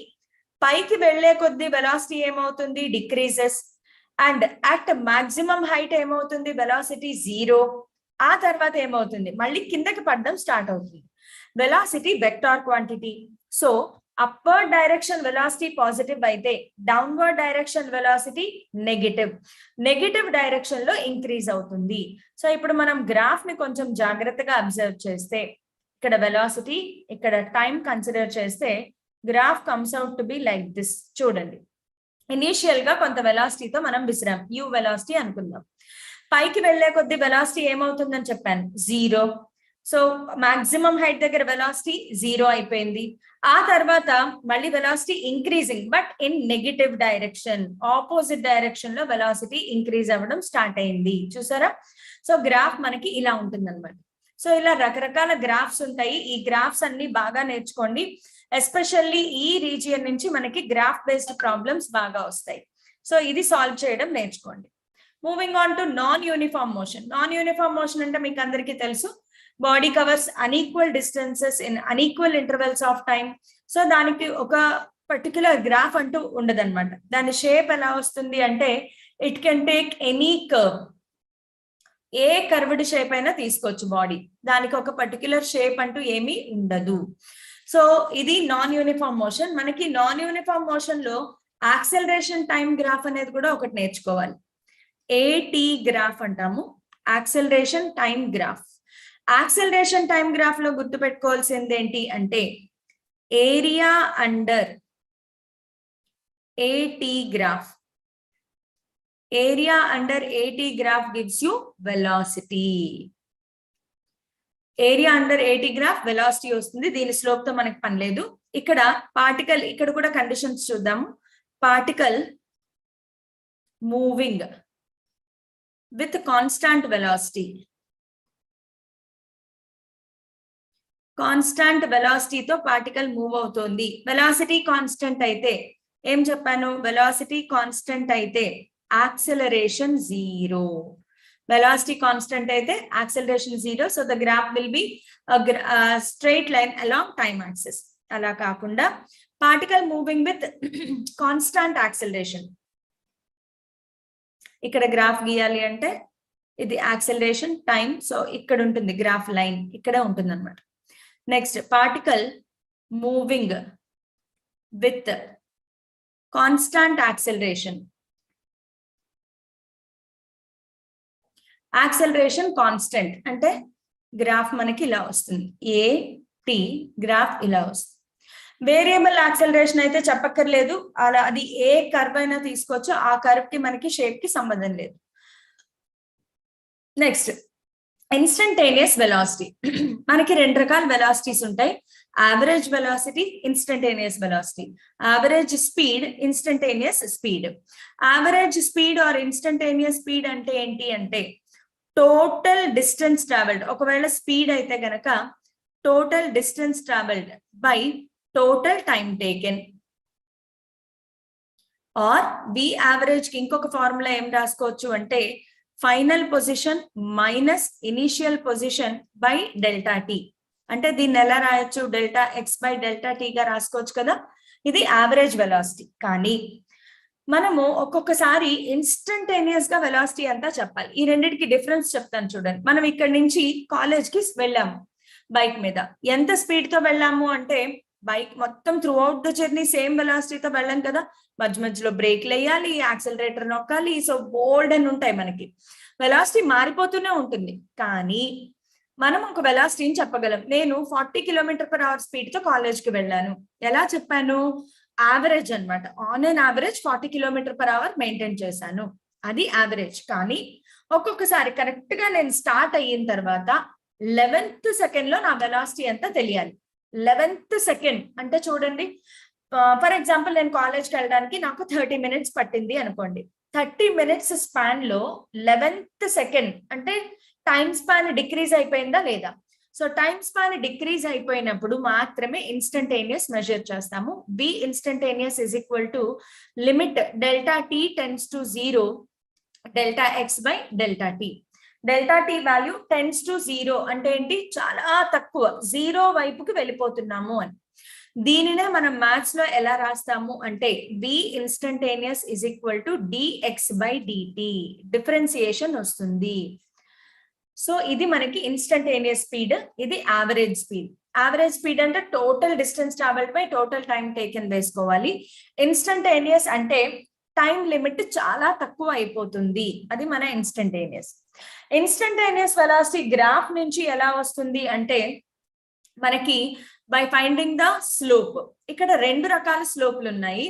పైకి వెళ్లే కొద్దీ వెలాసిటీ ఏమవుతుంది, decreases. And at maximum height ఏమవుతుంది, వెలాసిటీ 0. ఆ తర్వాత ఏమవుతుంది, మళ్ళీ కిందకి పడడం స్టార్ట్ అవుతుంది. Velocity vector quantity. So upward direction velocity positive అయితే downward direction velocity negative direction లో ఇంక్రీజ్ అవుతుంది. సో ఇప్పుడు మనం గ్రాఫ్ ని కొంచెం జాగ్రత్తగా అబ్జర్వ్ చేస్తే, ఇక్కడ వెలాసిటీ, ఇక్కడ టైం కన్సిడర్ చేస్తే graph comes out to B like this. చూడండి, ఇనీషియల్ గా కొంత వెలాసిటీతో మనం విసిరాం, యూ వెలాసిటీ అనుకుందాం. పైకి వెళ్లే కొద్ది వెలాసిటీ ఏమవుతుందని చెప్పాను, 0. సో మాక్సిమం హైట్ దగ్గర వెలాసిటీ 0 అయిపోయింది. ఆ తర్వాత మళ్ళీ velocity increasing but in negative direction, opposite direction లో వెలాసిటీ ఇంక్రీజ్ అవ్వడం స్టార్ట్ అయింది. చూసారా. సో గ్రాఫ్ మనకి ఇలా ఉంటుంది అనమాట. సో ఇలా రకరకాల గ్రాఫ్స్ ఉంటాయి. ఈ గ్రాఫ్స్ అన్ని బాగా నేర్చుకోండి. ఎస్పెషల్లీ ఈ రీజియన్ నుంచి మనకి గ్రాఫ్ బేస్డ్ ప్రాబ్లమ్స్ బాగా వస్తాయి. సో ఇది సాల్వ్ చేయడం నేర్చుకోండి. Moving on to non uniform motion. Non uniform motion అంటే మీకు అందరికీ తెలుసు, body covers unequal distances in unequal intervals of time. So దానికి ఒక పర్టికులర్ గ్రాఫ్ అంటూ ఉండదన్నమాట. దాని షేప్ ఎలా వస్తుంది అంటే it can take any curve, A curved shape అయినా తీసుకోవచ్చు బాడీ, దానికి ఒక పర్టికులర్ షేప్ అంటూ ఏమీ ఉండదు. సో ఇది నాన్ యూనిఫామ్ మోషన్. మనకి నాన్ యూనిఫామ్ మోషన్ లో యాక్సెలరేషన్ టైం గ్రాఫ్ అనేది కూడా ఒకటి నేర్చుకోవాలి. ఏటీ గ్రాఫ్ అంటాము, acceleration time graph. Acceleration time graph లో గుర్తుపెట్టుకోవాల్సింది ఏంటి అంటే ఏరియా అండర్ ఏటీ graph. Area under AT graph gives you velocity. Area under AT graph velocity వస్తుంది. దీని స్లోప్ తో మనకి పని లేదు. ఇక్కడ పార్టికల్, ఇక్కడ కూడా కండిషన్స్ చూద్దాము. Particle moving with constant velocity. Constant వెలాసిటీతో పార్టికల్ మూవ్ అవుతోంది. వెలాసిటీ కాన్స్టెంట్ అయితే ఏం చెప్పాను, వెలాసిటీ కాన్స్టెంట్ అయితే acceleration 0. Velocity constant అయితే acceleration 0. So the graph will be a straight line along time axis. అలా కాకుండా particle moving with constant acceleration. ఇక్కడ గ్రాఫ్ గీయాలి అంటే ఇది యాక్సెలరేషన్ టైం. సో ఇక్కడ ఉంటుంది గ్రాఫ్ లైన్, ఇక్కడ ఉంటుంది అనమాట. Next particle moving with constant acceleration. Acceleration constant అంటే గ్రాఫ్ మనకి ఇలా వస్తుంది, ఏ టి గ్రాఫ్ ఇలా వస్తుంది. వేరియబుల్ యాక్సెలరేషన్ అయితే చెప్పక్కర్లేదు, అలా అది ఏ కర్వ్ అయినా తీసుకోవచ్చు, ఆ కర్వ్ కి మనకి షేప్ కి సంబంధం లేదు. Next instantaneous velocity. మనకి రెండు రకాల వెలాసిటీస్ ఉంటాయి, average velocity, instantaneous velocity. Average speed, instantaneous speed. Average speed or instantaneous speed అంటే ఏంటి అంటే టోటల్ డిస్టెన్స్ ట్రావెల్డ్. ఒకవేళ స్పీడ్ అయితే గనక total distance travelled by total time taken. Or we average కి ఇంకొక ఫార్ములా ఏం రాసుకోవచ్చు అంటే final position minus initial position by delta t. అంటే దీన్ని ఎలా రాయొచ్చు, డెల్టా ఎక్స్ బై డెల్టా టీగా రాసుకోవచ్చు కదా. ఇది యావరేజ్ వెలాసిటీ. కానీ మనము ఒక్కొక్కసారి ఇన్స్టంటేనియస్ గా వెలాసిటీ అంతా చెప్పాలి. ఈ రెండింటికి డిఫరెన్స్ చెప్తాను చూడండి. మనం ఇక్కడ నుంచి కాలేజ్ కి వెళ్ళాము బైక్ మీద, ఎంత స్పీడ్ తో వెళ్ళాము అంటే బైక్ మొత్తం throughout the journey same వెలాసిటీతో వెళ్ళాం కదా. మధ్య మధ్యలో బ్రేక్లు వేయాలి, యాక్సిలరేటర్ నొక్కాలి, సో బోల్డ్ అని ఉంటాయి మనకి. వెలాసిటీ మారిపోతూనే ఉంటుంది. కానీ మనం ఒక వెలాసిటీని చెప్పగలం. నేను 40 km/h స్పీడ్ తో కాలేజ్ కి వెళ్ళాను. ఎలా చెప్పాను, యావరేజ్ అనమాట. On and average 40 km/h maintain చేశాను, అది యావరేజ్. కానీ ఒక్కొక్కసారి కరెక్ట్ గా నేను స్టార్ట్ అయిన తర్వాత 11th సెకండ్ లో నా వెలాసిటీ అంతా తెలియాలి. 11th సెకండ్ అంటే చూడండి, ఫర్ ఎగ్జాంపుల్ నేను కాలేజ్కి వెళ్ళడానికి నాకు 30 minutes పట్టింది అనుకోండి. 30 minutes స్పాన్ లో 11th సెకండ్ అంటే టైం స్పాన్ డిక్రీజ్ అయిపోయిందా లేదా. సో టైం స్పాన్ డిక్రీజ్ అయిపోయినప్పుడు మాత్రమే ఇన్స్టంటేనియస్ మెజర్ చేస్తాము. V instantaneous is equal to limit delta t tends to 0 delta x by delta t. Delta t value tends to 0 అంటే ఏంటి, చాలా తక్కువ, 0 వైపుకి వెళ్ళిపోతున్నాము అని. దీనినే మనం మ్యాథ్స్ లో ఎలా రాస్తాము అంటే v instantaneous is equal to dx by dt. Differentiation వస్తుంది. సో ఇది మనకి ఇన్స్టంటేనియస్ స్పీడ్, ఇది యావరేజ్ స్పీడ్. యావరేజ్ స్పీడ్ అంటే total distance travelled by total time taken వేసుకోవాలి. ఇన్స్టంటేనియస్ అంటే టైం లిమిట్ చాలా తక్కువ అయిపోతుంది, అది మన ఇన్స్టంటేనియస్. ఇన్స్టంటేనియస్ వెలాసిటీ గ్రాఫ్ నుంచి ఎలా వస్తుంది అంటే మనకి బై ఫైండింగ్ ద స్లోప్. ఇక్కడ రెండు రకాల స్లోప్లు ఉన్నాయి.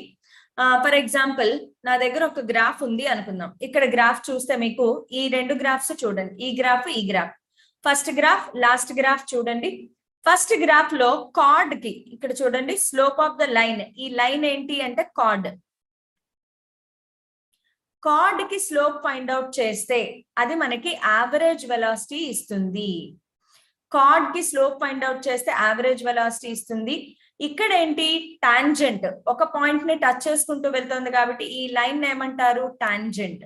ఫర్ ఎగ్జాంపుల్ నా దగ్గర ఒక గ్రాఫ్ ఉంది అనుకుందాం. ఇక్కడ గ్రాఫ్ చూస్తే మీకు ఈ రెండు గ్రాఫ్స్ చూడండి, ఈ గ్రాఫ్ ఈ graph. First graph last graph చూడండి. ఫస్ట్ గ్రాఫ్ లో కార్డ్ కి ఇక్కడ చూడండి స్లోప్ ఆఫ్ ద లైన్, ఈ లైన్ ఏంటి అంటే కార్డ్. కార్డ్ కి స్లోప్ ఫైండ్ అవుట్ చేస్తే అది మనకి యావరేజ్ వెలాసిటీ ఇస్తుంది. కార్డ్ కి స్లోప్ ఫైండ్ అవుట్ చేస్తే యావరేజ్ వెలాసిటీ ఇస్తుంది. ఇక్కడ ఏంటి, టాంజెంట్ ఒక పాయింట్ ని టచ్ చేసుకుంటూ వెళ్తుంది కాబట్టి ఈ లైన్ ఏమంటారు, టాంజెంట్.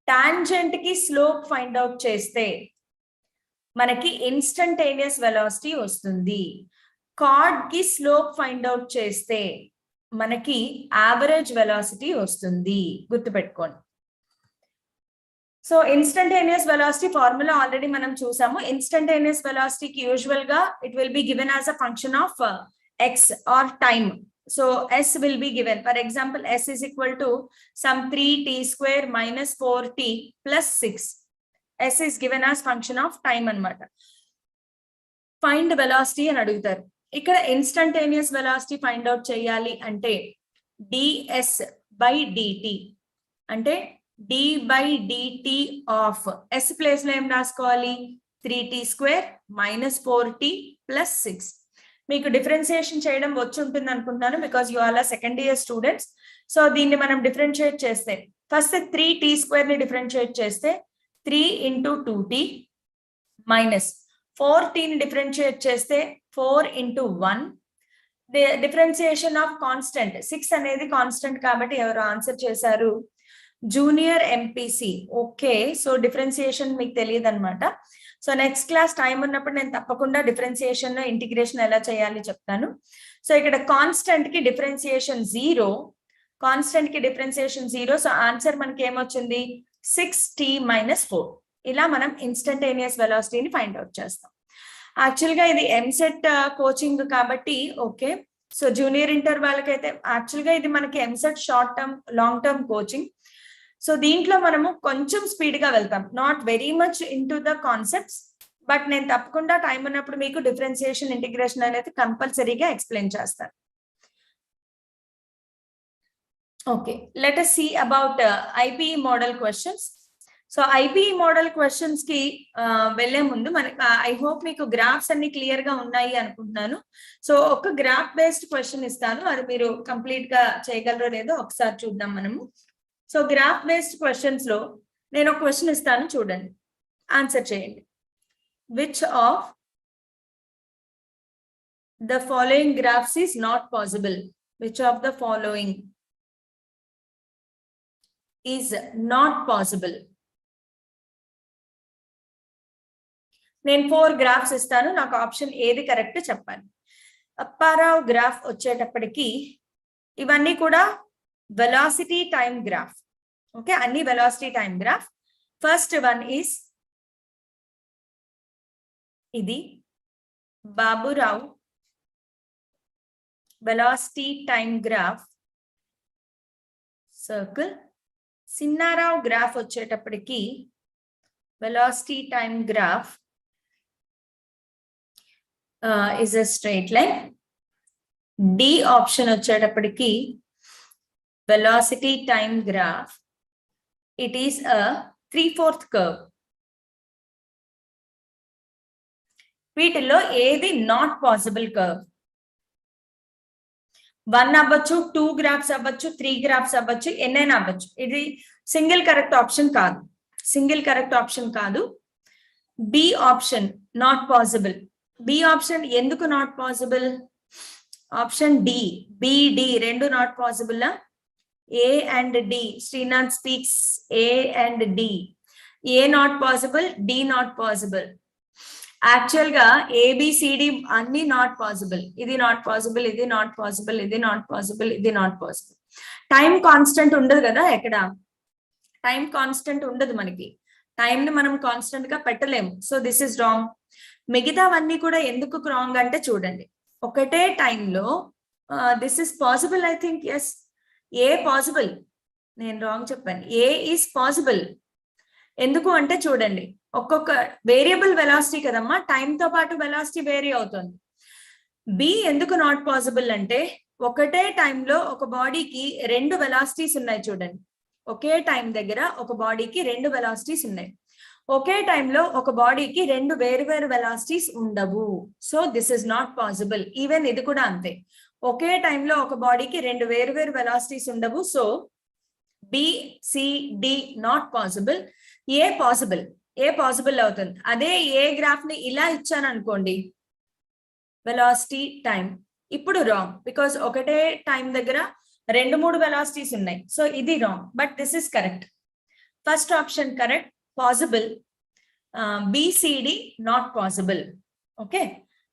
టాంజెంట్ కి స్లోప్ ఫైండ్ అవుట్ చేస్తే మనకి ఇన్స్టంటేనియస్ వెలాసిటీ వస్తుంది. కార్డ్ కి స్లోప్ ఫైండ్ అవుట్ చేస్తే మనకి యావరేజ్ వెలాసిటీ వస్తుంది, గుర్తుపెట్టుకోండి. So instantaneous velocity formula already మనం చూసాము. ఇన్స్టంటేనియస్ వెలాసిటీకి యూజువల్ గా it will be given as a function of x or time. So s will be given, for example s is equal to some 3t square minus 4t plus 6. s is given as function of time anamata. Find velocity అని అడుగుతారు. ఇక్కడ instantaneous velocity find out చేయాలి అంటే ds by dt అంటే d by dt of s place లో ఏం రాసుకోవాలి, 3t square minus 4t plus 6. మీకు డిఫరెన్షియేషన్ చేయడం వచ్చి ఉంటుంది అనుకుంటున్నాను, because you are second year students. So దీన్ని మనం డిఫరెన్షియేట్ చేస్తే ఫస్ట్ 3t స్క్వేర్ ని డిఫరెన్షియేట్ చేస్తే 3 into 2t మైనస్ 4t ని డిఫరెన్షియేట్ చేస్తే 4 into 1. డిఫరెన్షియేషన్ ఆఫ్ కాన్స్టెంట్ 6 అనేది కాన్స్టెంట్ కాబట్టి ఎవరు ఆన్సర్ చేశారు, junior MPC. Okay, so differentiation మీకు తెలియదు అనమాట. సో నెక్స్ట్ క్లాస్ టైం ఉన్నప్పుడు నేను తప్పకుండా డిఫరెన్షియేషన్ ఇంటిగ్రేషన్ ఎలా చేయాలి చెప్తాను. సో ఇక్కడ కాన్స్టెంట్ కి డిఫరెన్షియేషన్ 0, కాన్స్టెంట్ కి డిఫరెన్షియేషన్ 0. సో ఆన్సర్ మనకి ఏమొచ్చింది, 6t - 4. ఇలా మనం ఇన్స్టంటేనియస్ వెలాసిటీని ఫైండ్ అవుట్ చేస్తాం. యాక్చువల్ గా ఇది ఎంసెట్ కోచింగ్ కాబట్టి ఓకే. సో జూనియర్ ఇంటర్ వాళ్ళకైతే యాక్చువల్ గా ఇది మనకి EAMCET short term long term coaching. So దీంట్లో మనము కొంచెం స్పీడ్ గా వెళ్తాం, not very much into the concepts, but నేను తప్పకుండా టైం ఉన్నప్పుడు మీకు డిఫరెన్షియేషన్ ఇంటిగ్రేషన్ అనేది కంపల్సరీగా ఎక్స్ప్లెయిన్ చేస్తాను. Okay, let us see about IPE model questions. So IPE model questions కి వెళ్లే ముందు మనకి ఐ హోప్ మీకు గ్రాఫ్స్ అన్ని క్లియర్ గా ఉన్నాయి అనుకుంటున్నాను. సో ఒక గ్రాఫ్ బేస్డ్ క్వశ్చన్ ఇస్తాను, అది మీరు కంప్లీట్ గా చేయగలరో లేదో ఒకసారి చూద్దాం మనము. సో గ్రాఫ్ బేస్డ్ క్వశ్చన్స్ లో నేను ఒక క్వశ్చన్ ఇస్తాను, చూడండి, ఆన్సర్ చేయండి. Which of the following graphs is not possible? Which of the following is not possible? నేను 4 గ్రాఫ్స్ ఇస్తాను, నాకు ఆప్షన్ ఏది కరెక్ట్ చెప్పాలి. అప్పారావు గ్రాఫ్ వచ్చేటప్పటికి ఇవన్నీ కూడా వెలాసిటీ టైం గ్రాఫ్. ఓకే, అన్ని velocity time graph. First one is ఇది బాబురావు వెలాసిటీ టైం గ్రాఫ్, సర్కిల్. సిన్నారావు గ్రాఫ్ వచ్చేటప్పటికి velocity time graph is a straight line. D option వచ్చేటప్పటికి velocity time graph, it is a 3/4 curve. వీటిల్లో ఏది not possible curve? 1 అవ్వచ్చు, 2 graphs అవ్వచ్చు, 3 graphs అవ్వచ్చు, ఎన్నైనా అవ్వచ్చు. ఇది సింగిల్ కరెక్ట్ ఆప్షన్ కాదు, సింగిల్ కరెక్ట్ ఆప్షన్ కాదు. B option not possible. B option ఎందుకు not possible? Option D, BD రెండు not possible. A and D, Srinath speaks A and D. A not possible, D not possible. Actual గా ABCD అన్ని not possible. ఇది not possible, ఇది not possible, ఇది not possible, ఇది not possible. Time constant ఉండదు కదా, ఎక్కడ టైం కాన్స్టెంట్ ఉండదు మనకి. టైం ని మనం కాన్స్టెంట్ గా పెట్టలేము. So this is wrong. మిగతావన్నీ కూడా ఎందుకు రాంగ్ అంటే చూడండి, ఒకటే టైంలో this is possible. I think yes, A possible, నేను రాంగ్ చెప్పాను. A is possible. ఎందుకు అంటే చూడండి, ఒక్కొక్క వేరియబుల్ వెలాసిటీ కదమ్మా, టైంతో పాటు వెలాసిటీ వేరీ అవుతుంది. బి ఎందుకు నాట్ పాసిబుల్ అంటే ఒకటే టైంలో ఒక బాడీకి 2 వెలాసిటీస్ ఉన్నాయి. చూడండి, ఒకే టైం దగ్గర ఒక బాడీకి 2 వెలాసిటీస్ ఉన్నాయి. ఒకే టైంలో ఒక బాడీకి 2 వేరు వెలాసిటీస్ ఉండవు. So this is not possible. Even ఇది కూడా అంతే, ఒకే టైంలో ఒక బాడీకి 2 వేరు వెలాసిటీస్ ఉండవు. So B, C, D not possible. A possible, A possible అవుతుంది. అదే ఏ గ్రాఫ్ ని ఇలా ఇచ్చాను అనుకోండి, వెలాసిటీ టైం, ఇప్పుడు రాంగ్, బికాస్ ఒకటే టైం దగ్గర 2-3 వెలాసిటీస్ ఉన్నాయి. సో ఇది wrong, but this is correct. First option correct, possible. BCD not possible. Okay,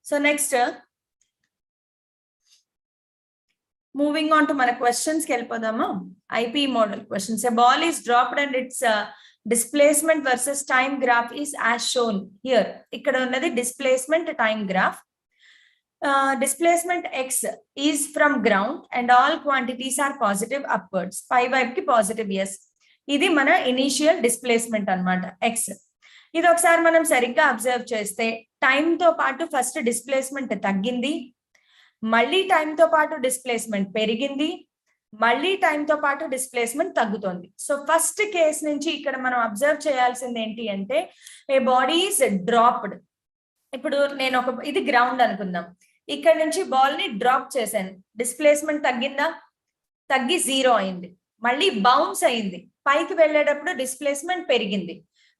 so next moving on to మన questions కి వెళ్ళిపోదామా. IPE model questions. A ball is dropped and its displacement versus time graph is as shown here. ఇక్కడ ఉన్నది displacement time graph. Displacement x is from ground and all quantities are positive upwards. పై వైపుకి positive yes. ఇది మన initial displacement అన్నమాట x. ఇది ఒకసారి మనం సరిగ్గా అబ్జర్వ్ చేస్తే టైం తో పాటు ఫస్ట్ డిస్ప్లేస్మెంట్ తగ్గింది, మళ్ళీ టైం తో పాటు డిస్ప్లేస్మెంట్ పెరిగింది, మళ్ళీ టైం తో పాటు డిస్ప్లేస్మెంట్ తగ్గుతుంది. సో ఫస్ట్ కేస్ నుంచి ఇక్కడ మనం అబ్జర్వ్ చేయాల్సింది ఏంటి అంటే ఏ బాడీ ఈస్ డ్రాప్డ్. ఇప్పుడు నేను ఇది గ్రౌండ్ అనుకుందాం, ఇక్కడ నుంచి బాల్ ని డ్రాప్ చేశాను, డిస్ప్లేస్మెంట్ తగ్గిందా? తగ్గి 0 అయింది. మళ్ళీ బౌన్స్ అయింది, పైకి వెళ్ళేటప్పుడు డిస్ప్లేస్మెంట్ పెరిగింది,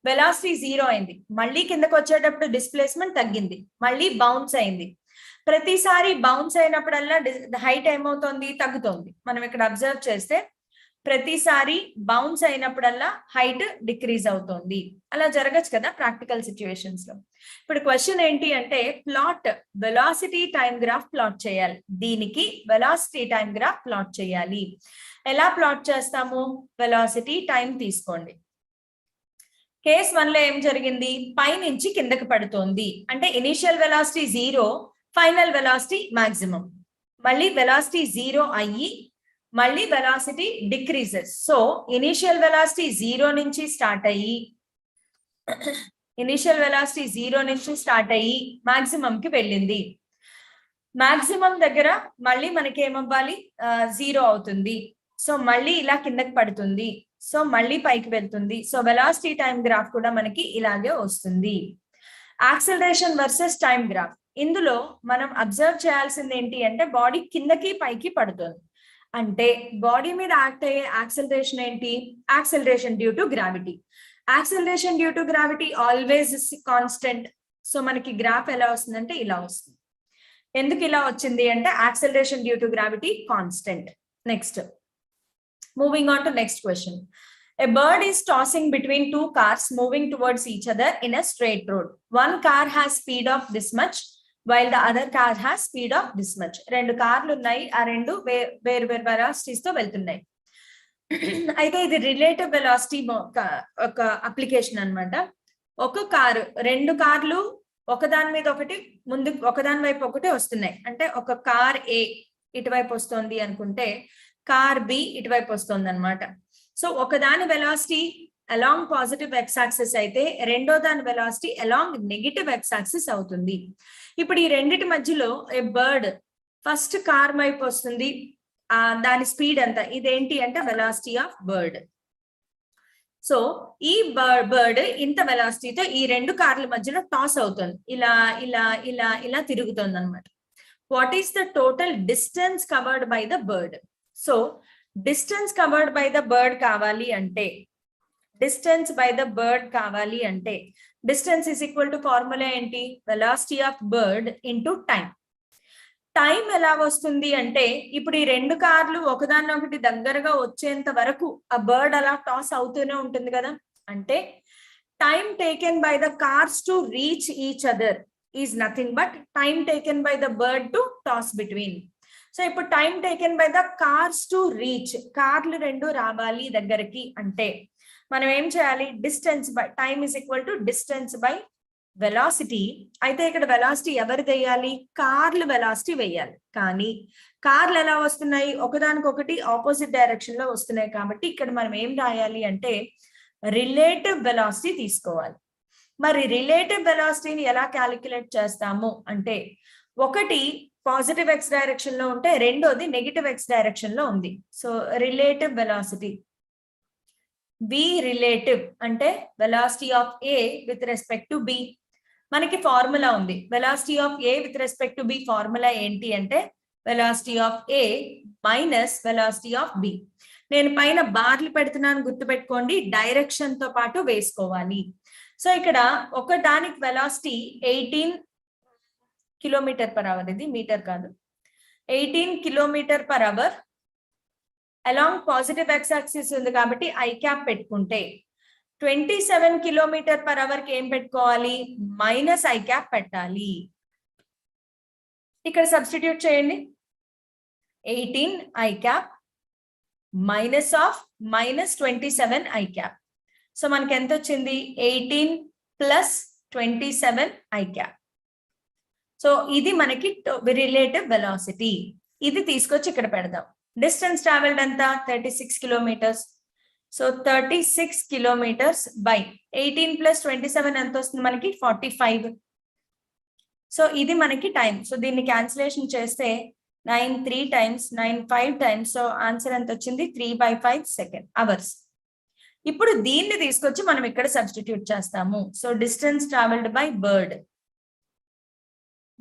వెలాసిటీ 0 అయింది. మళ్ళీ కిందకి వచ్చేటప్పుడు డిస్ప్లేస్మెంట్ తగ్గింది, మళ్ళీ బౌన్స్ అయింది. ప్రతిసారి బౌన్స్ అయినప్పుడల్లా హైట్ ఏమవుతుంది? తగ్గుతుంది. మనం ఇక్కడ అబ్జర్వ్ చేస్తే ప్రతిసారి బౌన్స్ అయినప్పుడల్లా హైట్ డిక్రీజ్ అవుతుంది. అలా జరగచ్చు కదా ప్రాక్టికల్ సిచ్యువేషన్స్ లో. ఇప్పుడు క్వశ్చన్ ఏంటి అంటే plot velocity time graph plot చేయాలి. దీనికి వెలాసిటీ టైం గ్రాఫ్ ప్లాట్ చేయాలి. ఎలా ప్లాట్ చేస్తాము? వెలాసిటీ టైం తీసుకోండి. కేస్ 1 లో ఏం జరిగింది? పైనుంచి కిందకి పడుతోంది అంటే initial velocity 0, final velocity maximum. మళ్ళీ వెలాసిటీ 0 అయ్యి మళ్ళీ velocity decreases. So initial velocity 0 నుంచి స్టార్ట్ అయ్యి మాక్సిమం కి వెళ్ళింది. మాక్సిమం దగ్గర మళ్ళీ మనకి ఏమవ్వాలి? 0 అవుతుంది. సో మళ్ళీ ఇలా కిందకి పడుతుంది, సో మళ్ళీ పైకి వెళ్తుంది. సో వెలాసిటీ టైం గ్రాఫ్ కూడా మనకి ఇలాగే వస్తుంది. Acceleration versus time graph. ఇందులో మనం అబ్జర్వ్ చేయాల్సింది ఏంటి అంటే బాడీ కిందకి పైకి పడుతుంది. అంటే బాడీ మీద యాక్ట్ అయ్యే యాక్సలరేషన్ ఏంటి? Acceleration due to gravity. Acceleration due to gravity always constant. So మనకి గ్రాఫ్ ఎలా వస్తుందంటే ఇలా వస్తుంది. ఎందుకు ఇలా వచ్చింది అంటే acceleration due to gravity constant. Next moving on to next question. A bird is tossing between two cars moving towards each other in a straight road. One car has speed of this much while the other car has speed of this much. రెండు కార్లు ఉన్నాయి, ఆ రెండు వేరు velocities తో వెళ్తున్నాయి. అయితే ఇది రిలేటివ్ వెలాసిటీ ఒక అప్లికేషన్ అన్నమాట. ఒక కారు, రెండు కార్లు ఒకదాని మీద ఒకటి ముందు ఒకదాని వైపు ఒకటి వస్తున్నాయి. అంటే ఒక కార్ ఏ ఇటువైపు వస్తుంది అనుకుంటే కార్ బి ఇటువైపు వస్తుంది అనమాట. సో ఒకదాని velocity along positive x axis అయితే రెండో దాని velocity along negative X axis అవుతుంది. ఇప్పుడు ఈ రెండిటి మధ్యలో ఏ బర్డ్ ఫస్ట్ కార్ వైపు వస్తుంది, దాని స్పీడ్ ఎంత? ఇదేంటి అంటే వెలాసిటీ ఆఫ్ బర్డ్. సో ఈ బర్డ్ ఇంత వెలాసిటీతో ఈ రెండు కార్ల మధ్యలో టాస్ అవుతుంది, ఇలా ఇలా ఇలా ఇలా తిరుగుతుంది అనమాట. What is the total distance covered by the bird? So distance covered by the bird కావాలి అంటే distance is equal to formula ఏంటి? Velocity of bird into time. Time ఎలా వస్తుంది అంటే ఇప్పుడు ఈ రెండు కార్లు ఒకదాన్నొకటి దగ్గరగా వచ్చేంత వరకు ఆ బర్డ్ అలా టాస్ అవుతూనే ఉంటుంది కదా. అంటే time taken by the cars to reach each other is nothing but time taken by the bird to toss between. So ఇప్పుడు time taken by the cars to reach, కార్లు రెండు రావాలి దగ్గరికి అంటే మనం ఏం చేయాలి? Distance by time is equal to distance by velocity. అయితే ఇక్కడ వెలాసిటీ ఎవరు వేయాలి? కార్లు వెలాసిటీ వేయాలి. కానీ కార్లు ఎలా వస్తున్నాయి? ఒకదానికొకటి ఆపోజిట్ డైరెక్షన్ లో వస్తున్నాయి. కాబట్టి ఇక్కడ మనం ఏం రాయాలి అంటే రిలేటివ్ వెలాసిటీ తీసుకోవాలి. మరి రిలేటివ్ వెలాసిటీని ఎలా క్యాలిక్యులేట్ చేస్తాము అంటే ఒకటి పాజిటివ్ ఎక్స్ డైరెక్షన్ లో ఉంటే రెండోది నెగిటివ్ ఎక్స్ డైరెక్షన్ లో ఉంది. So relative velocity B relative అంటే velocity of A with respect to B. మనకి ఫార్ములా ఉంది. Velocity of A with respect to B formula ఏంటి అంటే velocity of A minus velocity of B. నేను పైన బార్లు పెడుతున్నాను, గుర్తుపెట్టుకోండి, డైరెక్షన్ తో పాటు వేసుకోవాలి. సో ఇక్కడ ఒక దానికి వెలాసిటీ 18 కిలోమీటర్ పర్ అవర్, ఇది మీటర్ కాదు, 18 kilometre per hour along positive x axis ఉంది కాబట్టి ఐ క్యాప్ పెట్టుకుంటే 27 కిలోమీటర్ పర్ అవర్ కి ఏం పెట్టుకోవాలి, మైనస్ ఐ క్యాప్ పెట్టాలి. ఇక్కడ సబ్స్టిట్యూట్ చేయండి. 18 I cap minus of minus 27 I cap. So మనకి ఎంత వచ్చింది, 18 ప్లస్ 27 ఐ క్యాప్. సో ఇది మనకి రిలేటివ్ వెలాసిటీ. ఇది తీసుకొచ్చి ఇక్కడ పెడదాం. డిస్టెన్స్ ట్రావెల్డ్ ఎంత, 36 kilometres. So 36 kilometres by 18 plus 27 ఎంత వస్తుంది మనకి, 45. సో ఇది మనకి టైం. సో దీన్ని క్యాన్సిలేషన్ చేస్తే 9 3 టైమ్స్ 9 5 టైమ్స్. సో ఆన్సర్ ఎంత వచ్చింది, 3/5 సెకండ్ అవర్స్. ఇప్పుడు దీన్ని తీసుకొచ్చి మనం ఇక్కడ సబ్స్టిట్యూట్ చేస్తాము. So distance travelled by bird,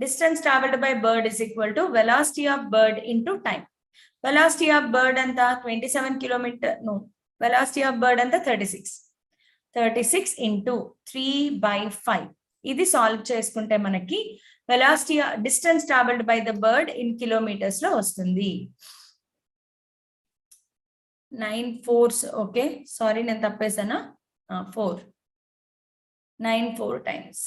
distance travelled by bird is equal to velocity of bird into time. Velocity of bird అంతా 27 కిలోమీటర్, వెలాసిటీ ఆఫ్ బర్డ్ అంతా 36 ఇంటూ 3/5. ఇది సాల్వ్ చేసుకుంటే మనకి velocity distance travelled by the bird in kilometres లో వస్తుంది. 9 4s. Okay, sorry నేను తప్పేసానా, 4 9 4 times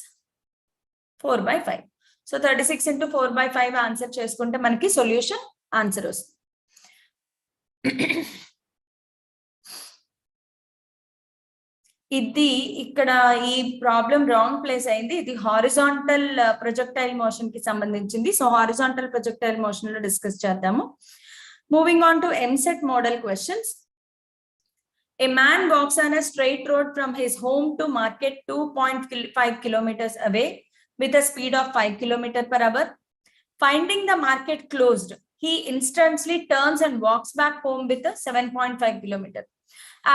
4/5. So 36 into 4/5 answer చేసుకుంటే మనకి సొల్యూషన్ ఆన్సర్ వస్తుంది. ఇది ఇక్కడ ఈ ప్రాబ్లం రాంగ్ ప్లేస్ అయింది. ఇది హారిజాంటల్ ప్రొజెక్టైల్ మోషన్ కి సంబంధించింది. సో హారిజాంటల్ ప్రొజెక్టైల్ మోషన్ లో డిస్కస్ చేద్దాము. Moving on to EAMCET model questions. A man walks on a straight road from his home to market 2.5 kilometers away with a speed of 5 kilometers per hour. Finding the market closed, he instantly turns and walks back home with a 7.5 kilometers.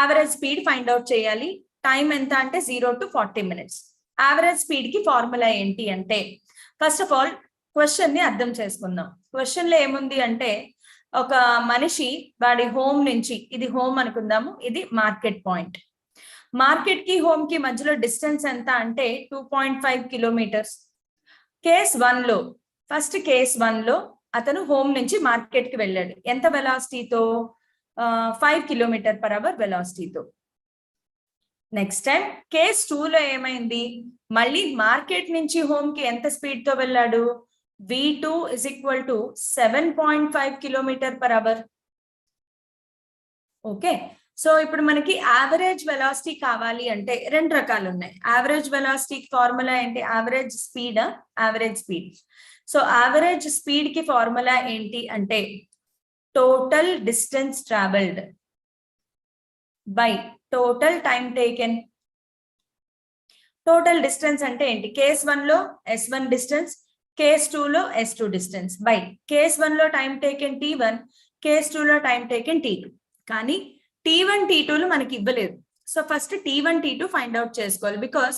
Average speed find out cheyali. Time enta ante 0 to 40 minutes. Average speed ki formula enti ante, first of all question ni ardham cheskundam. Question lo emundi ante, ఒక మనిషి వాడి home నుంచి, ఇది home అనుకుందాము, ఇది market point. Market కి home కి మధ్యలో డిస్టెన్స్ ఎంత అంటే 2.5 కిలోమీటర్స్. కేస్ 1 లో, ఫస్ట్ కేస్ 1 లో అతను హోమ్ నుంచి మార్కెట్ కి వెళ్ళాడు. ఎంత వెలాసిటీతో, 5 కిలోమీటర్ పర్ అవర్ వెలాసిటీతో. నెక్స్ట్ టైం కేస్ 2 లో ఏమైంది, మళ్ళీ మార్కెట్ నుంచి హోమ్ కి ఎంత స్పీడ్ తో వెళ్ళాడు, V2 is equal to 7.5 kilometer per hour. Okay, so ఇప్పుడు మనకి యావరేజ్ వెలాసిటీ కావాలి అంటే రెండు రకాలు ఉన్నాయి. యావరేజ్ వెలాసిటీ ఫార్ములా ఏంటి, average speed, average speed. So average speed కి ఫార్ములా ఏంటి అంటే total distance travelled by total time taken. Total distance అంటే ఏంటి, కేస్ 1 లో S1 డిస్టెన్స్, కేస్ 2 లో S2 డిస్టెన్స్ బై కేస్ 1 లో టైం టేకెన్ T1, కేస్ 2 లో టైం టేకెన్ T2. కానీ T1 T2 లు మనకి ఇవ్వలేదు. So first T1 T2 find out చేసుకోవాలి. Because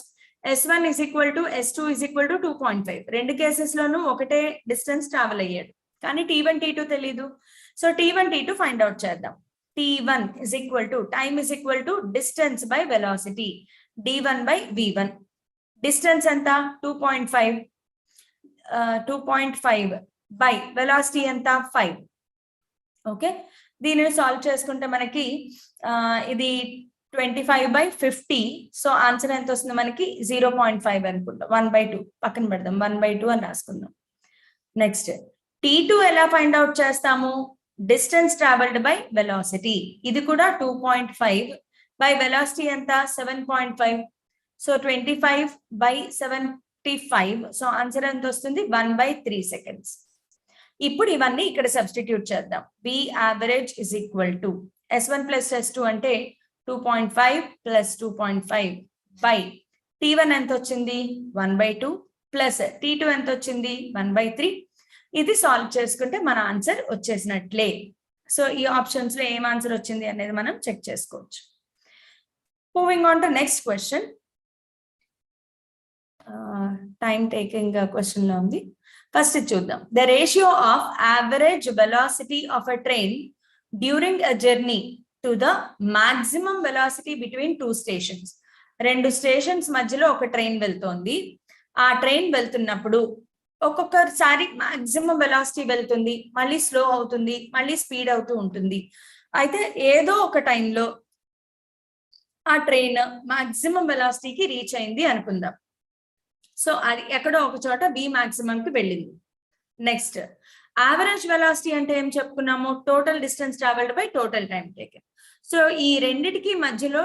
S1 is equal to S2 is equal to 2.5. రెండు cases లోనూ ఒకటే డిస్టెన్స్ ట్రావెల్ అయ్యాడు, కానీ T1 T2 తెలీదు. So T1 T2 find out చేద్దాం. T1 is equal to time is equal to distance by velocity, D1 by V1. Distance ఎంత 2.5 by velocity ఎంత 5. Okay, దీనిని సాల్వ్ చేసుకుంటే మనకి ఇది 25/50. సో ఆన్సర్ ఎంత వస్తుంది మనకి 0.5 అనుకుంటాం. 1/2 పక్కన పెడదాం, 1/2 అని రాసుకుందాం. నెక్స్ట్ T2 ఎలా ఫైండ్ అవుట్ చేస్తాము, డిస్టెన్స్ ట్రావెల్డ్ బై వెలాసిటీ. ఇది కూడా 2.5 బై వెలాసిటీ ఎంత 7.5. సో 25/75. సో ఆన్సర్ ఎంత వస్తుంది 1/3 సెకండ్స్. ఇప్పుడు ఇవన్నీ ఇక్కడ సబ్స్టిట్యూట్ చేద్దాం. V average is equal to S1 plus S2 అంటే 2.5 plus 2.5 బై T1 ఎంత వచ్చింది 1/2 ప్లస్ T2 ఎంత వచ్చింది 1/3. ఇది సాల్వ్ చేసుకుంటే మన ఆన్సర్ వచ్చేసినట్లే. సో ఈ ఆప్షన్స్ లో ఏం ఆన్సర్ వచ్చింది అనేది మనం చెక్ చేసుకోవచ్చు. Moving on to next question. Time taking question లో ఉంది. ఫస్ట్ చూద్దాం. The ratio of average velocity of a train during a journey to the maximum velocity between 2 stations. 2 stations మధ్యలో ఒక ట్రైన్ వెళ్తోంది. ఆ ట్రైన్ వెళ్తున్నప్పుడు ఒక్కొక్కసారి మాక్సిమం వెలాసిటీ వెళ్తుంది, మళ్ళీ స్లో అవుతుంది, మళ్ళీ స్పీడ్ అవుతూ ఉంటుంది. అయితే ఏదో ఒక టైంలో ఆ ట్రైన్ మాక్సిమం వెలాసిటీకి రీచ్ అయింది అనుకుందాం. సో అది ఎక్కడో ఒక చోట బి మాక్సిమం కి వెళ్ళింది. నెక్స్ట్ యావరేజ్ వెలాసిటీ అంటే ఏం చెప్పుకున్నాము? Total distance travelled by total time taken. So ఈ రెండిటికి మధ్యలో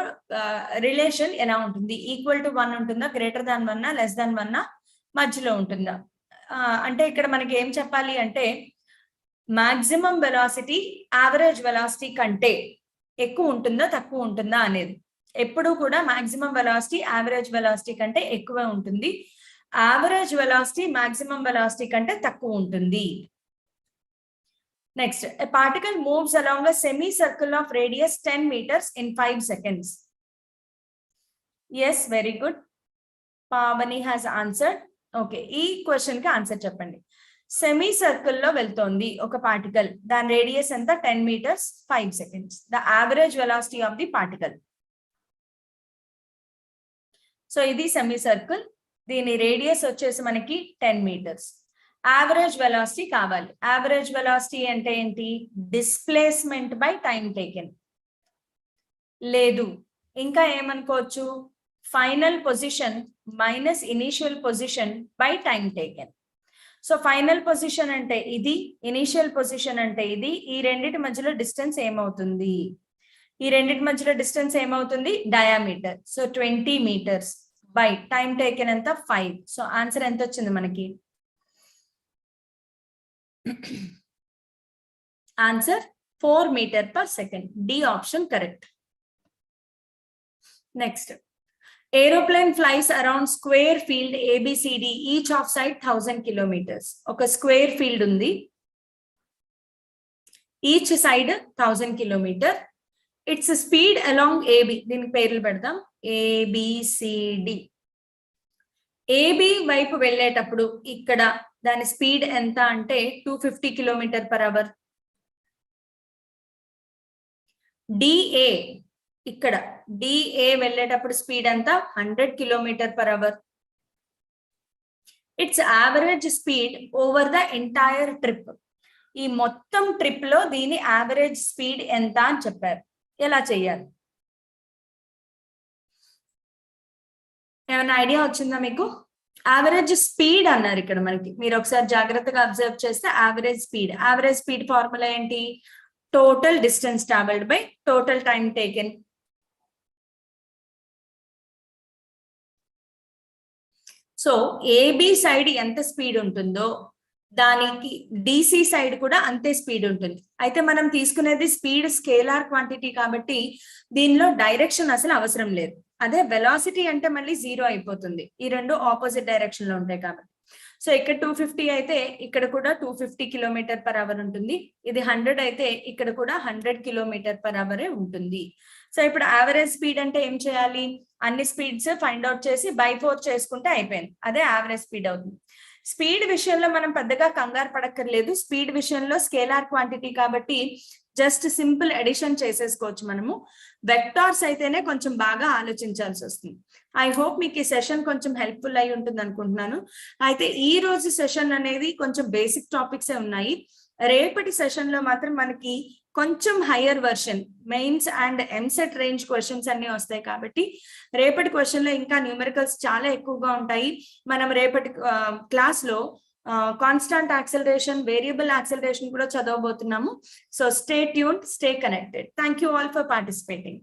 రిలేషన్ ఎలా ఉంటుంది? ఈక్వల్ టు 1 ఉంటుందా, గ్రేటర్ దాన్ 1, లెస్ దాన్ 1, మధ్యలో ఉంటుందా? అంటే ఇక్కడ మనకి ఏం చెప్పాలి అంటే మాక్సిమం వెలాసిటీ యావరేజ్ వెలాసిటీ కంటే ఎక్కువ ఉంటుందా, తక్కువ ఉంటుందా అనేది. ఎప్పుడు కూడా మాక్సిమం వెలాసిటీ యావరేజ్ వెలాసిటీ కంటే ఎక్కువ ఉంటుంది. యావరేజ్ వెలాసిటీ మాక్సిమం వెలాసిటీ కంటే తక్కువ ఉంటుంది. Next, a particle moves along a semicircle of radius 10 meters in 5 seconds. Yes, very good. Pavani has answered. Okay, ఈ క్వశ్చన్ కి ఆన్సర్ చెప్పండి. సెమీ సర్కిల్ లో వెళ్తోంది ఒక పార్టికల్, దాని రేడియస్ ఎంత? 10 meters 5 seconds. The average velocity of the particle. So ఇది semi circle, దీని రేడియస్ వచ్చేసి మనకి 10 meters. యావరేజ్ వెలాసిటీ కావాలి. యావరేజ్ వెలాసిటీ అంటే ఏంటి? Displacement by time taken. లేదు, ఇంకా ఏమనుకోవచ్చు? Final position minus initial position by time taken. So final position అంటే ఇది, ఇనిషియల్ పొజిషన్ అంటే ఇది. ఈ రెండింటి మధ్యలో డిస్టెన్స్ ఏమవుతుంది? ఈ రెండింటి మధ్యలో డిస్టెన్స్ ఏమవుతుంది? Diameter. So 20 meters by time taken ఎంత? 5. సో ఆన్సర్ ఎంత వచ్చింది మనకి? Answer 4 meters per second. D option correct. Next, aeroplane flies around square field ABCD each of side 1000 kilometers. ఒక స్క్వేర్ ఫీల్డ్ ఉంది, each side 1000 kilometers. Its speed along AB. దీనికి పేర్లు పెడదాం, ABCD. AB వైపు వెళ్ళేటప్పుడు ఇక్కడ దాని స్పీడ్ ఎంత అంటే 250 km/h. DA ఇక్కడ DA వెళ్ళేటప్పుడు స్పీడ్ ఎంత? 100 km/h. It's average speed over the entire trip. ఈ మొత్తం ట్రిప్ లో దీని యావరేజ్ స్పీడ్ ఎంత అని చెప్పారు. ఎలా చెయ్యాలి? ఏమైనా ఐడియా వచ్చిందా మీకు? యావరేజ్ స్పీడ్ అన్నారు ఇక్కడ మనకి. మీరు ఒకసారి జాగ్రత్తగా అబ్జర్వ్ చేస్తే యావరేజ్ స్పీడ్ ఫార్ములా ఏంటి? Total distance travelled by total time taken. So AB side ఎంత స్పీడ్ ఉంటుందో దానికి DC సైడ్ కూడా అంతే స్పీడ్ ఉంటుంది. అయితే మనం తీసుకునేది స్పీడ్ స్కేలార్ క్వాంటిటీ కాబట్టి దీనిలో డైరెక్షన్ అసలు అవసరం లేదు. అదే వెలాసిటీ అంటే మళ్ళీ 0 అయిపోతుంది, ఈ రెండు ఆపోజిట్ డైరెక్షన్ లో ఉంటాయి కాబట్టి. సో ఇక్కడ 250 అయితే ఇక్కడ కూడా 250 km/h ఉంటుంది. ఇది 100 అయితే ఇక్కడ కూడా 100 km/h ఉంటుంది. సో ఇప్పుడు యావరేజ్ స్పీడ్ అంటే ఏం చేయాలి? అన్ని స్పీడ్స్ ఫైండ్ అవుట్ చేసి బై 4 చేసుకుంటే అయిపోయింది, అదే యావరేజ్ స్పీడ్ అవుతుంది. స్పీడ్ విషయంలో మనం పెద్దగా కంగారు పడక్కర్లేదు. స్పీడ్ విషయంలో స్కేలార్ క్వాంటిటీ కాబట్టి జస్ట్ సింపుల్ ఎడిషన్ చేసేసుకోవచ్చు మనము. వెక్టార్స్ అయితేనే కొంచెం బాగా ఆలోచించాల్సి వస్తుంది. ఐ హోప్ మీకు ఈ సెషన్ కొంచెం హెల్ప్ఫుల్ అయి ఉంటుంది అనుకుంటున్నాను. అయితే ఈ రోజు సెషన్ అనేది కొంచెం బేసిక్ టాపిక్స్ ఉన్నాయి. రేపటి సెషన్ లో మాత్రం మనకి కొంచెం higher version mains and EAMCET range questions అన్ని వస్తాయి కాబట్టి రేపటి క్వశ్చన్ లో ఇంకా న్యూమెరికల్స్ చాలా ఎక్కువగా ఉంటాయి. మనం రేపటి క్లాస్ లో కాన్స్టాంట్ యాక్సెలరేషన్, వేరియబుల్ యాక్సెలరేషన్ కూడా చదవబోతున్నాము. So stay tuned, stay connected. Thank you all for participating.